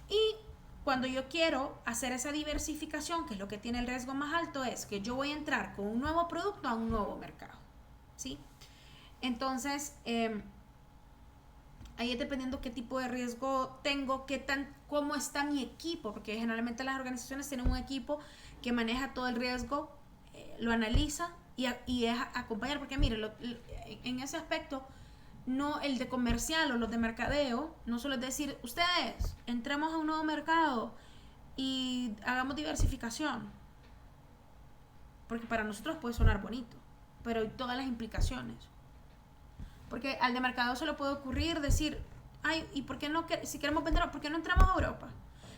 Y cuando yo quiero hacer esa diversificación, que es lo que tiene el riesgo más alto, es que yo voy a entrar con un nuevo producto a un nuevo mercado, ¿sí? Entonces, ahí es dependiendo qué tipo de riesgo tengo, cómo está mi equipo, porque generalmente las organizaciones tienen un equipo que maneja todo el riesgo, lo analiza y es acompañar, porque mire, en ese aspecto, no el de comercial o los de mercadeo, no solo es decir, ustedes, entremos a un nuevo mercado y hagamos diversificación, porque para nosotros puede sonar bonito, pero hay todas las implicaciones. Porque al de mercado se le puede ocurrir decir, ay, ¿y por qué no, si queremos vender, por qué no entramos a Europa?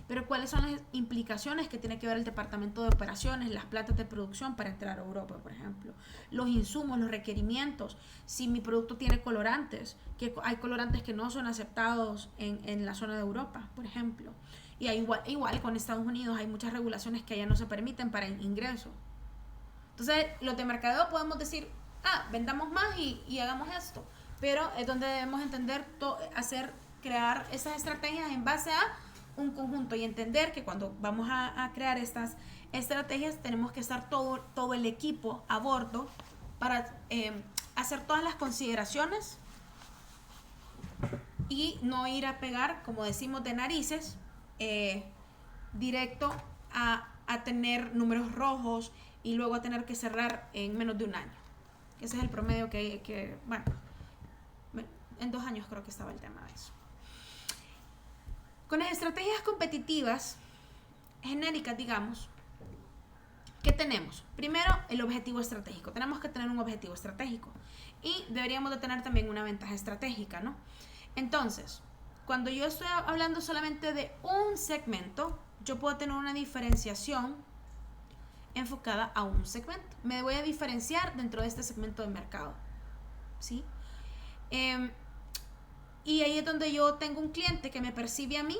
Pero ¿cuáles son las implicaciones que tiene que ver el departamento de operaciones, las plantas de producción para entrar a Europa, por ejemplo? Los insumos, los requerimientos, si mi producto tiene colorantes, que hay colorantes que no son aceptados en la zona de Europa, por ejemplo. Y igual con Estados Unidos hay muchas regulaciones que allá no se permiten para ingreso. Entonces, los de mercadeo podemos decir, vendamos más y hagamos esto. Pero es donde debemos entender, crear esas estrategias en base a un conjunto y entender que cuando vamos a crear estas estrategias tenemos que estar todo el equipo a bordo para hacer todas las consideraciones y no ir a pegar, como decimos, de narices directo a tener números rojos y luego a tener que cerrar en menos de un año. Ese es el promedio que bueno, en 2 años creo que estaba el tema de eso. Con las estrategias competitivas genéricas, digamos, ¿qué tenemos? Primero, el objetivo estratégico. Tenemos que tener un objetivo estratégico y deberíamos de tener también una ventaja estratégica, ¿no? Entonces, cuando yo estoy hablando solamente de un segmento, yo puedo tener una diferenciación enfocada a un segmento. Me voy a diferenciar dentro de este segmento de mercado, ¿sí? Y ahí es donde yo tengo un cliente que me percibe a mí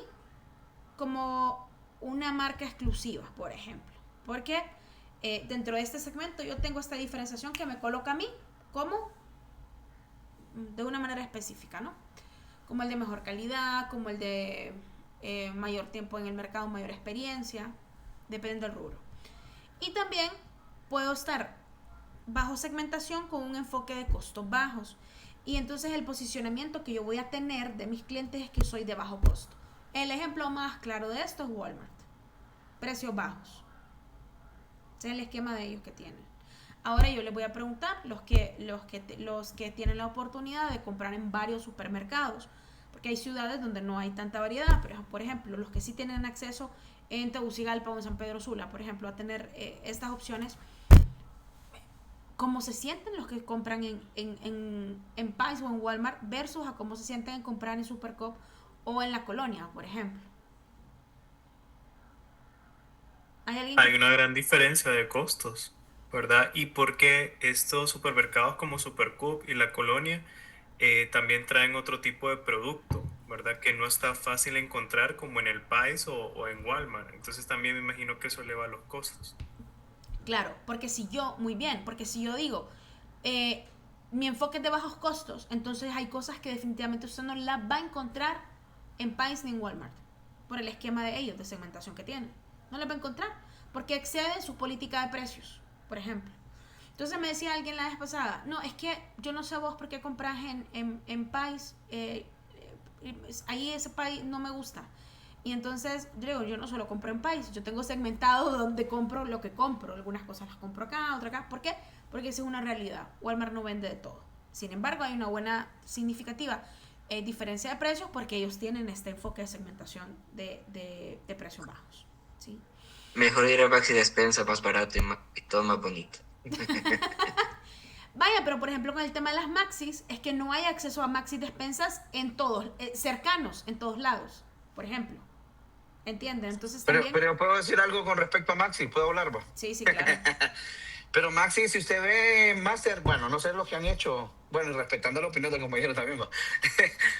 como una marca exclusiva, por ejemplo. Porque dentro de este segmento yo tengo esta diferenciación que me coloca a mí como de una manera específica, ¿no? Como el de mejor calidad, como el de mayor tiempo en el mercado, mayor experiencia, depende del rubro. Y también puedo estar bajo segmentación con un enfoque de costos bajos. Y entonces el posicionamiento que yo voy a tener de mis clientes es que soy de bajo costo. El ejemplo más claro de esto es Walmart. Precios bajos. Ese es el esquema de ellos que tienen. Ahora yo les voy a preguntar, los que tienen la oportunidad de comprar en varios supermercados, porque hay ciudades donde no hay tanta variedad, pero por ejemplo, los que sí tienen acceso en Tegucigalpa o en San Pedro Sula, por ejemplo, a tener estas opciones, cómo se sienten los que compran en Pais o en Walmart versus a cómo se sienten en comprar en Supercop o en la Colonia, por ejemplo. Hay una gran diferencia de costos, ¿verdad? Y porque estos supermercados como Supercup y la Colonia también traen otro tipo de producto, ¿verdad? Que no está fácil encontrar como en el Pais o en Walmart. Entonces también me imagino que eso eleva los costos. Claro, porque si yo digo, mi enfoque es de bajos costos, entonces hay cosas que definitivamente usted no las va a encontrar en Pines ni en Walmart, por el esquema de ellos, de segmentación que tienen. No las va a encontrar, porque excede su política de precios, por ejemplo. Entonces me decía alguien la vez pasada, no, es que yo no sé vos por qué compras en Pines, ahí ese Pines no me gusta. Y entonces yo digo, yo no solo compro en Pais, yo tengo segmentado donde compro lo que compro. Algunas cosas las compro acá, otras acá. ¿Por qué? Porque esa es una realidad. Walmart no vende de todo. Sin embargo, hay una buena, significativa diferencia de precios porque ellos tienen este enfoque de segmentación de precios bajos. ¿Sí? Mejor ir a Maxi Despensa, más barato y todo más bonito. Vaya, pero por ejemplo con el tema de las Maxis, es que no hay acceso a Maxi Despensas en todos, cercanos, en todos lados, por ejemplo. ¿Entienden? Entonces también... pero puedo decir algo con respecto a Maxi, ¿puedo hablar? ¿Va? Sí, claro. Pero Maxi, si usted ve Master, bueno, no sé lo que han hecho, bueno, y respetando la opinión del compañero también, ¿va?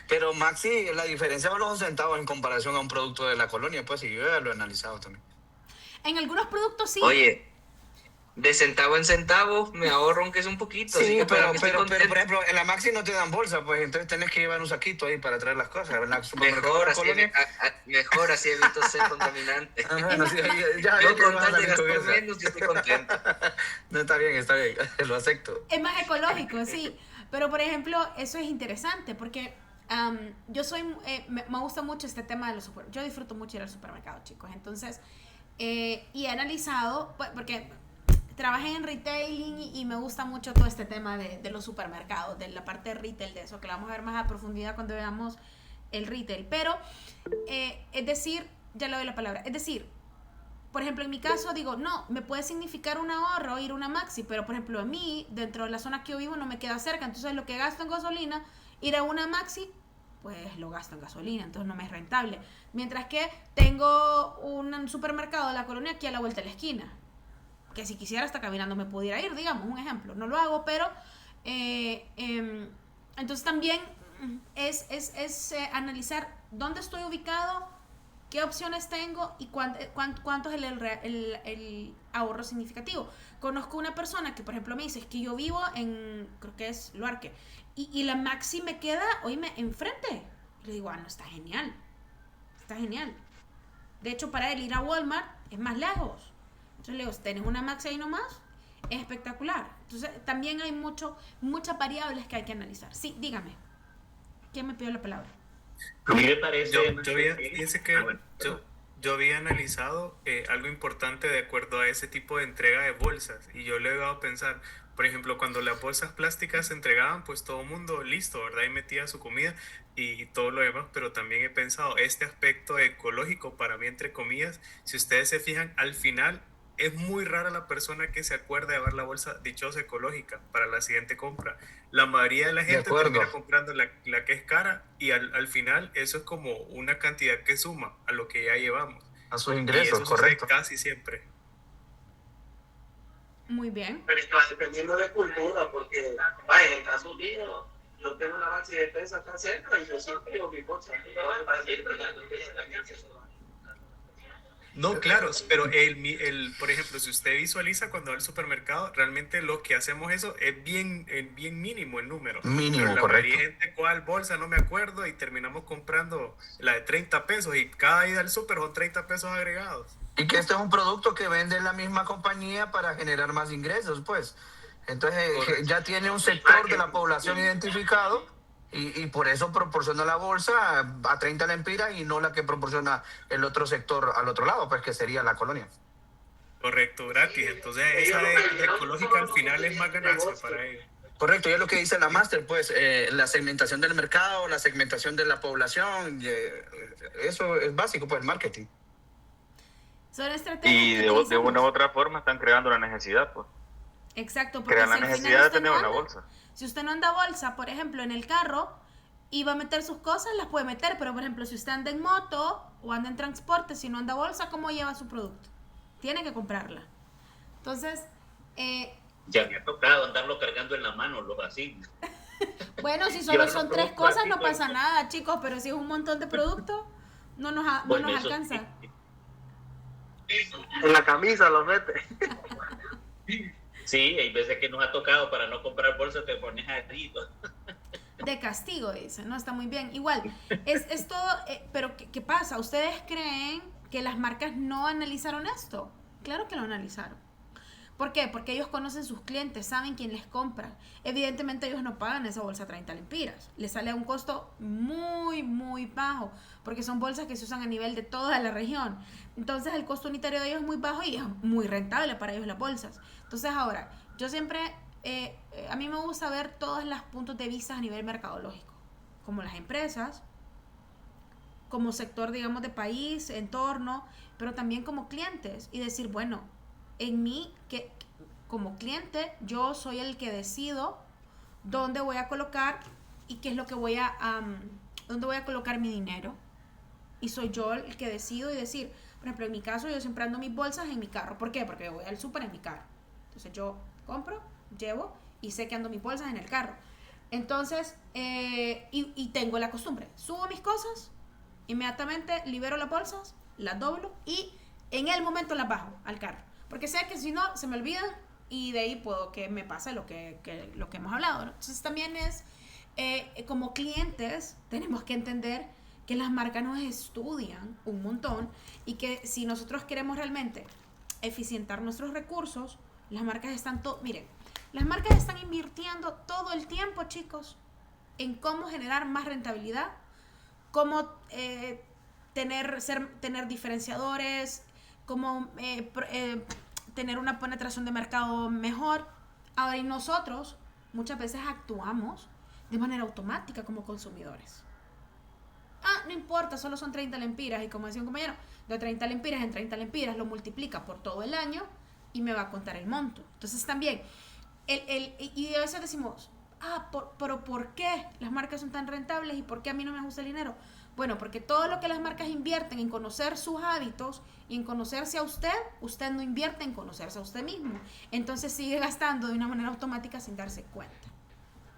Pero Maxi, la diferencia son los centavos en comparación a un producto de la colonia, pues, y yo ya lo he analizado también. En algunos productos sí. Oye, de centavo en centavo me ahorro aunque es un poquito. Sí, así que pero por ejemplo, en la Maxi no te dan bolsa, pues entonces tenés que llevar un saquito ahí para traer las cosas. Mejor así evito ser contaminante. No, sí, ya yo con tal de gastar menos, yo estoy contento. No, está bien, lo acepto. Es más ecológico, sí. Pero por ejemplo, eso es interesante porque yo soy, me gusta mucho este tema de los supermercados. Yo disfruto mucho ir al supermercado, chicos. Entonces, y he analizado, porque trabajé en retailing y me gusta mucho todo este tema de los supermercados, de la parte de retail, de eso, que la vamos a ver más a profundidad cuando veamos el retail. Pero, es decir, ya le doy la palabra, es decir, por ejemplo, en mi caso digo, no, me puede significar un ahorro ir a una Maxi, pero por ejemplo a mí, dentro de la zona que yo vivo, no me queda cerca, entonces lo que gasto en gasolina, ir a una Maxi, pues lo gasto en gasolina, entonces no me es rentable. Mientras que tengo un supermercado de la colonia aquí a la vuelta de la esquina, que si quisiera hasta caminando me pudiera ir, digamos, un ejemplo. No lo hago, pero entonces también es analizar dónde estoy ubicado, qué opciones tengo y cuánto es el ahorro significativo. Conozco una persona que, por ejemplo, me dice, es que yo vivo en, creo que es Luarque, y la Maxi me queda, oíme, enfrente. Y le digo, no, está genial. Está genial. De hecho, para él ir a Walmart es más lejos. Entonces le digo, tenés una Maxi ahí nomás, es espectacular. Entonces también hay muchas variables que hay que analizar. Sí, dígame. ¿Quién me pidió la palabra? A mí me parece... Yo había analizado algo importante de acuerdo a ese tipo de entrega de bolsas y yo le he dado a pensar, por ejemplo, cuando las bolsas plásticas se entregaban, pues todo el mundo listo, ¿verdad? Y metía su comida y todo lo demás, pero también he pensado este aspecto ecológico para mí, entre comillas, si ustedes se fijan, al final es muy rara la persona que se acuerda de ver la bolsa dichosa ecológica para la siguiente compra. La mayoría de la gente termina comprando la que es cara y al final eso es como una cantidad que suma a lo que ya llevamos. A sus ingresos, y eso correcto. Casi siempre. Muy bien. Pero está dependiendo de cultura, porque vaya, en el caso mío, yo tengo una Maxi Despensa acá cerca y yo siempre llevo mi bolsa. No, claro, pero por ejemplo, si usted visualiza cuando va al supermercado, realmente lo que hacemos eso es bien mínimo el número. Mínimo, pero correcto. La gente, ¿cuál bolsa? No me acuerdo, y terminamos comprando la de 30 pesos y cada ida al súper son 30 pesos agregados. Y que este es un producto que vende la misma compañía para generar más ingresos, pues. Entonces, ya tiene un sector de la población identificado. Y por eso proporciona la bolsa a 30 lempiras y no la que proporciona el otro sector al otro lado, pues que sería la colonia. Correcto, gratis. Entonces esa de ecológica al final es más ganancia para ellos. Correcto, y es lo que dice la Master, pues la segmentación del mercado, la segmentación de la población, eso es básico, pues el marketing. Y de una u otra forma están creando la necesidad, pues. Exacto, porque crean la necesidad de tener una bolsa. Si usted no anda bolsa, por ejemplo, en el carro y va a meter sus cosas, las puede meter, pero por ejemplo, si usted anda en moto o anda en transporte, si no anda bolsa, ¿cómo lleva su producto? Tiene que comprarla. Entonces, ya me ha tocado andarlo cargando en la mano, así. Bueno, si solo son 3 cosas, no pasa nada, chicos, pero si es un montón de productos, no nos alcanza. En la camisa lo mete. Sí, hay veces que nos ha tocado para no comprar bolsas, te pones arriba. De castigo, dice, no, está muy bien. Igual, es todo, pero ¿qué pasa? ¿Ustedes creen que las marcas no analizaron esto? Claro que lo analizaron. ¿Por qué? Porque ellos conocen sus clientes, saben quién les compra. Evidentemente ellos no pagan esa bolsa 30 lempiras. Les sale a un costo muy, muy bajo, porque son bolsas que se usan a nivel de toda la región. Entonces el costo unitario de ellos es muy bajo y es muy rentable para ellos las bolsas. Entonces ahora, yo siempre, a mí me gusta ver todos los puntos de vista a nivel mercadológico, como las empresas, como sector, digamos, de país, entorno, pero también como clientes y decir, bueno, en mí, que como cliente, yo soy el que decido dónde voy a colocar y qué es lo que dónde voy a colocar mi dinero. Y soy yo el que decido y decir, por ejemplo, en mi caso, yo siempre ando mis bolsas en mi carro. ¿Por qué? Porque voy al súper en mi carro. Entonces yo compro, llevo y sé que ando mis bolsas en el carro. Entonces, y tengo la costumbre, subo mis cosas, inmediatamente libero las bolsas, las doblo y en el momento las bajo al carro. Porque sé que si no, se me olvidan y de ahí puedo que me pase lo que hemos hablado, ¿no? Entonces también es, como clientes, tenemos que entender que las marcas nos estudian un montón y que si nosotros queremos realmente eficientar nuestros recursos, las marcas están miren, las marcas están invirtiendo todo el tiempo, chicos, en cómo generar más rentabilidad, cómo tener diferenciadores, cómo tener una penetración de mercado mejor. Ahora, y nosotros muchas veces actuamos de manera automática como consumidores. No importa, solo son 30 lempiras, y como decía un compañero, de 30 lempiras en 30 lempiras lo multiplica por todo el año y me va a contar el monto. Entonces también, y a veces decimos, pero ¿por qué las marcas son tan rentables y por qué a mí no me gusta el dinero? Bueno, porque todo lo que las marcas invierten en conocer sus hábitos y en conocerse a usted, usted no invierte en conocerse a usted mismo. Entonces sigue gastando de una manera automática sin darse cuenta.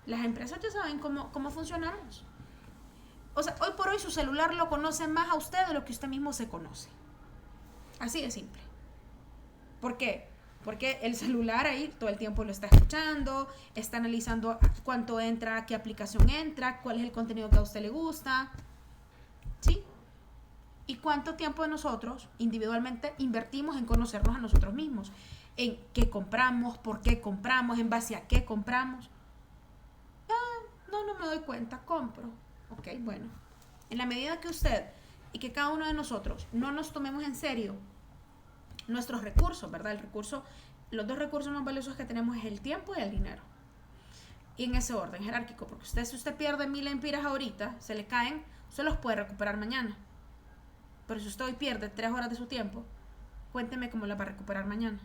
Las empresas ya saben cómo funcionamos. O sea, hoy por hoy su celular lo conoce más a usted de lo que usted mismo se conoce. Así de simple. ¿Por qué? Porque el celular ahí todo el tiempo lo está escuchando, está analizando cuánto entra, qué aplicación entra, cuál es el contenido que a usted le gusta. ¿Sí? ¿Y cuánto tiempo nosotros individualmente invertimos en conocernos a nosotros mismos? En qué compramos, por qué compramos, en base a qué compramos. No me doy cuenta, compro. Ok, bueno. En la medida que usted y que cada uno de nosotros no nos tomemos en serio nuestros recursos, ¿verdad? Los dos recursos más valiosos que tenemos es el tiempo y el dinero. Y en ese orden jerárquico, porque si usted pierde 1000 lempiras ahorita, se le caen, usted los puede recuperar mañana. Pero si usted hoy pierde 3 horas de su tiempo, cuénteme cómo las va a recuperar mañana.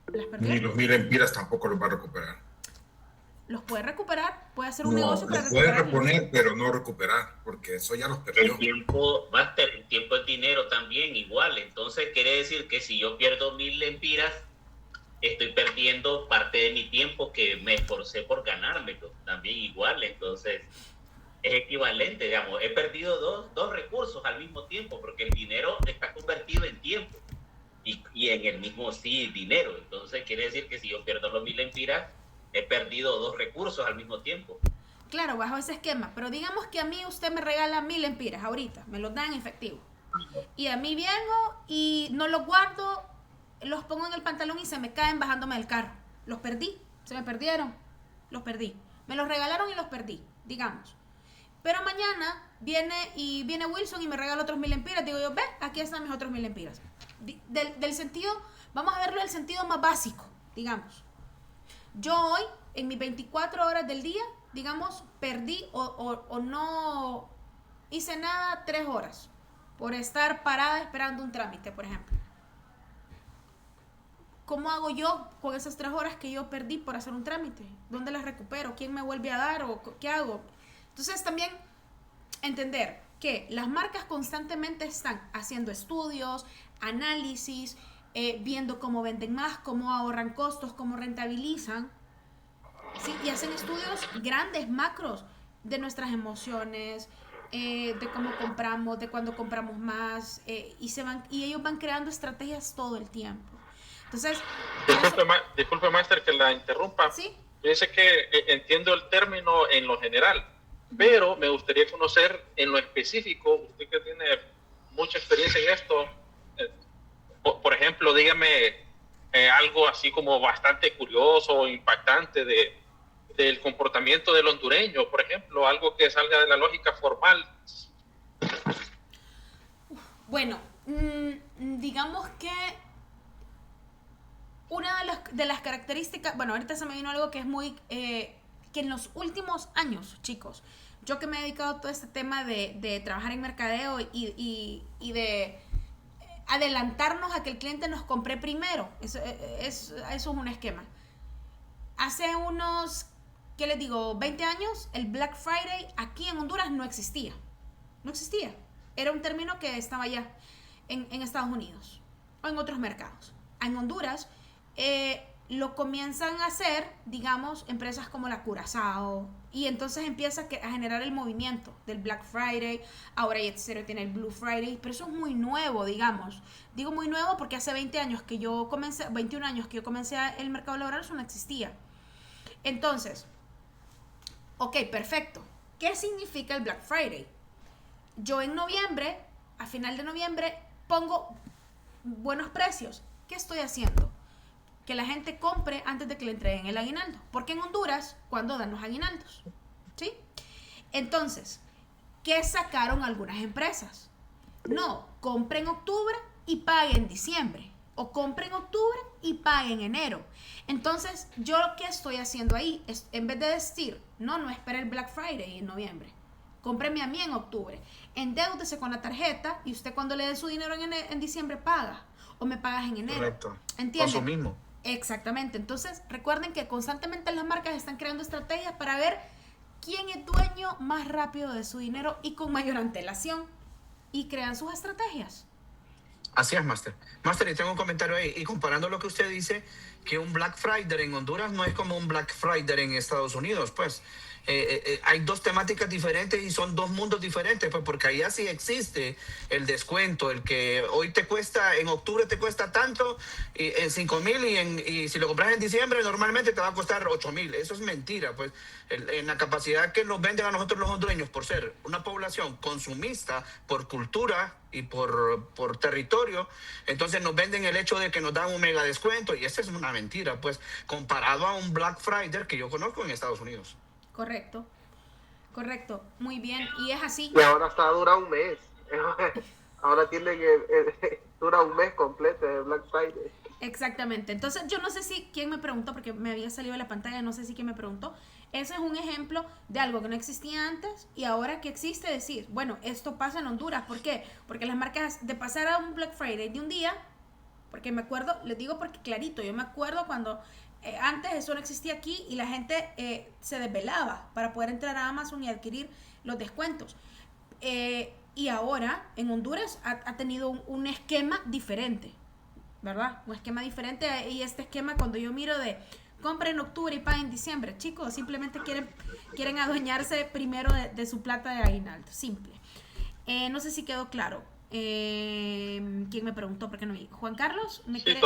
¿Las perdió? Ni los 1000 lempiras tampoco los va a recuperar. Los puede recuperar, puede hacer un negocio para recuperarlos. Los puede reponer, pero no recuperar, porque eso ya los perdió. El tiempo es dinero también, igual. Entonces quiere decir que si yo pierdo 1000 lempiras, estoy perdiendo parte de mi tiempo que me esforcé por ganármelo, también igual. Entonces es equivalente, digamos, he perdido dos recursos al mismo tiempo, porque el dinero está convertido en tiempo y en el mismo dinero. Entonces quiere decir que si yo pierdo los 1000 lempiras, he perdido 2 recursos al mismo tiempo. Claro, bajo ese esquema, pero digamos que a mí usted me regala 1000 lempiras ahorita, me los dan en efectivo, y a mí vengo y no los guardo, los pongo en el pantalón y se me caen bajándome del carro. Los perdí, se me perdieron, los perdí. Me los regalaron y los perdí, digamos. Pero mañana viene Wilson y me regala otros 1000 lempiras. Digo yo, ve, aquí están mis otros 1000 lempiras. Del sentido, vamos a verlo del sentido más básico, digamos. Yo hoy, en mis 24 horas del día, digamos, perdí o no hice nada 3 horas por estar parada esperando un trámite, por ejemplo. ¿Cómo hago yo con esas 3 horas que yo perdí por hacer un trámite? ¿Dónde las recupero? ¿Quién me vuelve a dar? ¿O qué hago? Entonces también entender que las marcas constantemente están haciendo estudios, análisis, viendo cómo venden más, cómo ahorran costos, cómo rentabilizan, ¿sí? Y hacen estudios grandes, macros, de nuestras emociones, de cómo compramos, de cuándo compramos más, y ellos van creando estrategias todo el tiempo. Entonces... Disculpe, Master, que la interrumpa. ¿Sí? Fíjese que entiendo el término en lo general, pero me gustaría conocer en lo específico, usted que tiene mucha experiencia en esto, por ejemplo, dígame algo así como bastante curioso o impactante del comportamiento del hondureño, por ejemplo, algo que salga de la lógica formal. Bueno, digamos que una de las características, bueno, ahorita se me vino algo que es muy, que en los últimos años, chicos, yo que me he dedicado a todo este tema de trabajar en mercadeo y de adelantarnos a que el cliente nos compre primero, eso es un esquema. Hace unos, ¿qué les digo? 20 años, el Black Friday aquí en Honduras no existía. No existía. Era un término que estaba allá en Estados Unidos o en otros mercados. En Honduras lo comienzan a hacer, digamos, empresas como la Curazao, y entonces empieza a generar el movimiento del Black Friday. Ahora Jet Zero tiene el Blue Friday, pero eso es muy nuevo, digamos. Digo muy nuevo porque hace 20 años que yo comencé, 21 años que yo comencé el mercado laboral, eso no existía. Entonces, ok, perfecto. ¿Qué significa el Black Friday? Yo en noviembre, a final de noviembre, pongo buenos precios. ¿Qué estoy haciendo? Que la gente compre antes de que le entreguen el aguinaldo. Porque en Honduras, ¿cuándo dan los aguinaldos? ¿Sí? Entonces, ¿qué sacaron algunas empresas? No, compren en octubre y paguen en diciembre. O compren en octubre y paguen en enero. Entonces, yo lo que estoy haciendo ahí es, en vez de decir, no espere el Black Friday en noviembre, cómpreme a mí en octubre, endeúdese con la tarjeta y usted cuando le dé su dinero en diciembre paga, o me pagas en enero. Correcto. ¿Entienden? Consumismo. Exactamente. Entonces, recuerden que constantemente las marcas están creando estrategias para ver quién es dueño más rápido de su dinero y con mayor antelación, y crean sus estrategias. Así es, Master. Master, y tengo un comentario ahí. Y comparando lo que usted dice, que un Black Friday en Honduras no es como un Black Friday en Estados Unidos, pues. Hay dos temáticas diferentes y son dos mundos diferentes, pues, porque allá sí existe el descuento, el que hoy te cuesta, en octubre te cuesta tanto, en 5,000, y si lo compras en diciembre normalmente te va a costar 8,000. Eso es mentira, pues. En la capacidad que nos venden a nosotros los hondureños por ser una población consumista, por cultura y por territorio, entonces nos venden el hecho de que nos dan un mega descuento, y esa es una mentira, pues, comparado a un Black Friday que yo conozco en Estados Unidos. Correcto, muy bien, y es así. Y ahora hasta dura un mes. Ahora tiene que dura un mes completo de Black Friday. Exactamente. Entonces, yo no sé si quién me preguntó, porque me había salido de la pantalla, no sé si quién me preguntó. Ese es un ejemplo de algo que no existía antes y ahora que existe, decir, bueno, esto pasa en Honduras. ¿Por qué? Porque las marcas, de pasar a un Black Friday de un día, porque me acuerdo, les digo porque clarito, yo me acuerdo cuando antes eso no existía aquí y la gente se desvelaba para poder entrar a Amazon y adquirir los descuentos. Y ahora en Honduras ha tenido un esquema diferente, ¿verdad? Un esquema diferente, y este esquema, cuando yo miro de compra en octubre y paga en diciembre, chicos, simplemente quieren adueñarse primero de su plata de aguinaldo, simple. No sé si quedó claro. ¿Quién me preguntó? ¿Por qué no vi? ¿Juan Carlos? Sí,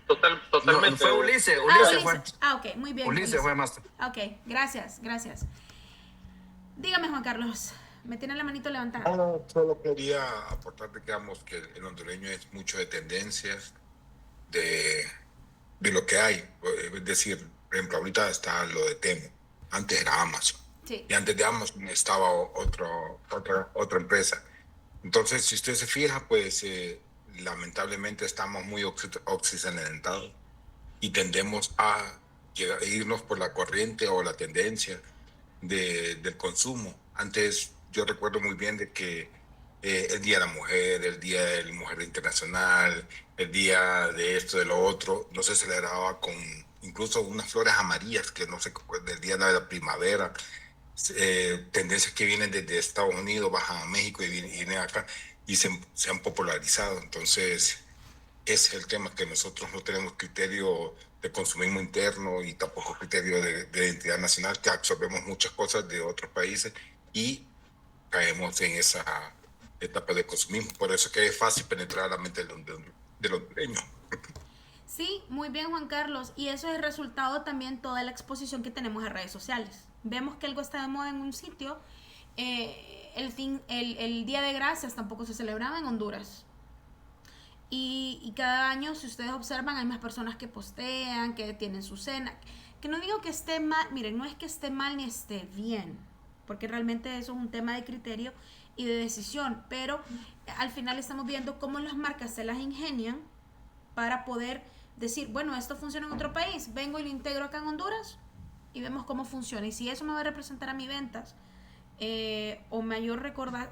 totalmente. No, fue Ulises. Fue. Ok, muy bien. Ulises fue Master. Ok, gracias. Dígame, Juan Carlos, me tiene la manito levantada. Solo quería aportar, digamos, que el hondureño es mucho de tendencias, de lo que hay. Es decir, por ejemplo, ahorita está lo de Temu. Antes era Amazon. Sí. Y antes de Amazon estaba otra empresa. Entonces, si usted se fija, pues lamentablemente estamos muy occidentalizados y tendemos a irnos por la corriente o la tendencia del consumo. Antes yo recuerdo muy bien de que el Día de la Mujer, el Día de la Mujer Internacional, el Día de esto, de lo otro, no se celebraba con incluso unas flores amarillas, que no sé, del Día de la Primavera. Tendencias que vienen desde Estados Unidos, bajan a México y vienen acá y se han popularizado. Entonces, ese es el tema, que nosotros no tenemos criterio de consumismo interno y tampoco criterio de identidad nacional, que absorbemos muchas cosas de otros países y caemos en esa etapa de consumismo. Por eso es que es fácil penetrar la mente del hondureño. Sí, muy bien, Juan Carlos. Y eso es el resultado también toda la exposición que tenemos en redes sociales. Vemos que algo está de moda en un sitio. El Día de Gracias tampoco se celebraba en Honduras. Y cada año, si ustedes observan, hay más personas que postean, que tienen su cena. Que no digo que esté mal, miren, no es que esté mal ni esté bien, porque realmente eso es un tema de criterio y de decisión. Pero al final estamos viendo cómo las marcas se las ingenian para poder decir, bueno, esto funciona en otro país, vengo y lo integro acá en Honduras y vemos cómo funciona. Y si eso me va a representar a mis ventas, o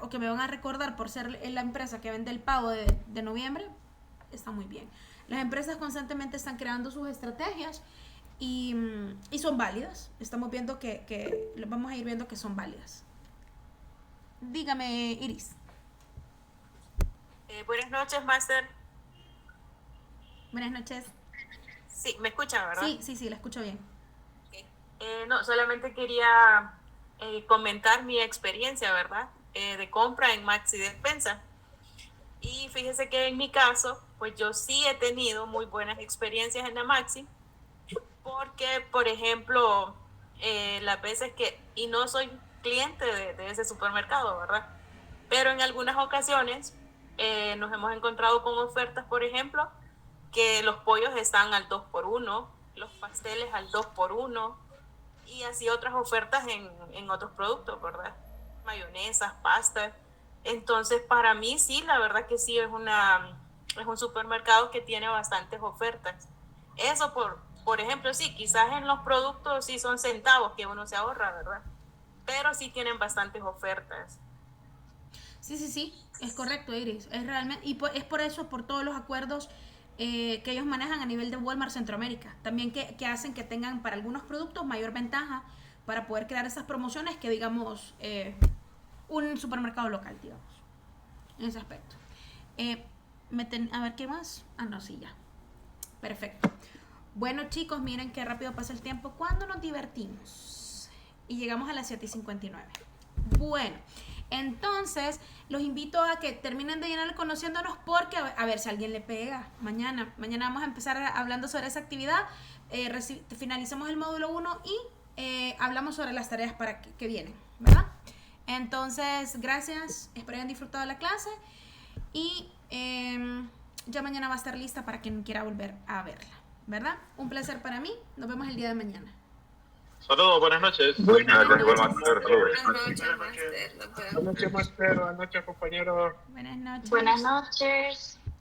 que me van a recordar por ser la empresa que vende el pavo de noviembre, está muy bien. Las empresas constantemente están creando sus estrategias y son válidas. Estamos viendo que vamos a ir viendo que son válidas. Dígame, Iris. Buenas noches, Master. Buenas noches. Sí, ¿me escuchan, verdad? Sí, la escucho bien. Okay. No, solamente quería comentar mi experiencia, ¿verdad? De compra en Maxi Despensa. Y fíjese que en mi caso, pues yo sí he tenido muy buenas experiencias en la Maxi, porque, por ejemplo, las veces y no soy cliente de ese supermercado, ¿verdad? Pero en algunas ocasiones nos hemos encontrado con ofertas, por ejemplo, que los pollos están al 2x1, los pasteles al 2x1, y así otras ofertas en otros productos, ¿verdad? Mayonesas, pastas. Entonces, para mí sí, la verdad que sí es un supermercado que tiene bastantes ofertas. Eso, por ejemplo, sí, quizás en los productos sí son centavos que uno se ahorra, ¿verdad? Pero sí tienen bastantes ofertas. Sí, es correcto, Iris. Es realmente, es por eso, por todos los acuerdos que ellos manejan a nivel de Walmart Centroamérica. También que hacen que tengan para algunos productos mayor ventaja para poder crear esas promociones que, digamos, un supermercado local, digamos, en ese aspecto. A ver, ¿qué más? Sí, ya. Perfecto. Bueno, chicos, miren qué rápido pasa el tiempo cuando nos divertimos. Y llegamos a las 7:59. Bueno, entonces los invito a que terminen de llenar conociéndonos, porque a ver si alguien le pega mañana. Mañana vamos a empezar hablando sobre esa actividad. Finalicemos el módulo 1 y hablamos sobre las tareas para que vienen, ¿verdad? Entonces, gracias. Espero hayan disfrutado la clase. Y ya mañana va a estar lista para quien quiera volver a verla, ¿verdad? Un placer para mí. Nos vemos el día de mañana. Saludos, buenas noches. Buenas noches, Buenas noches, Master. Buenas noches, compañeros. Buenas noches. Buenas noches.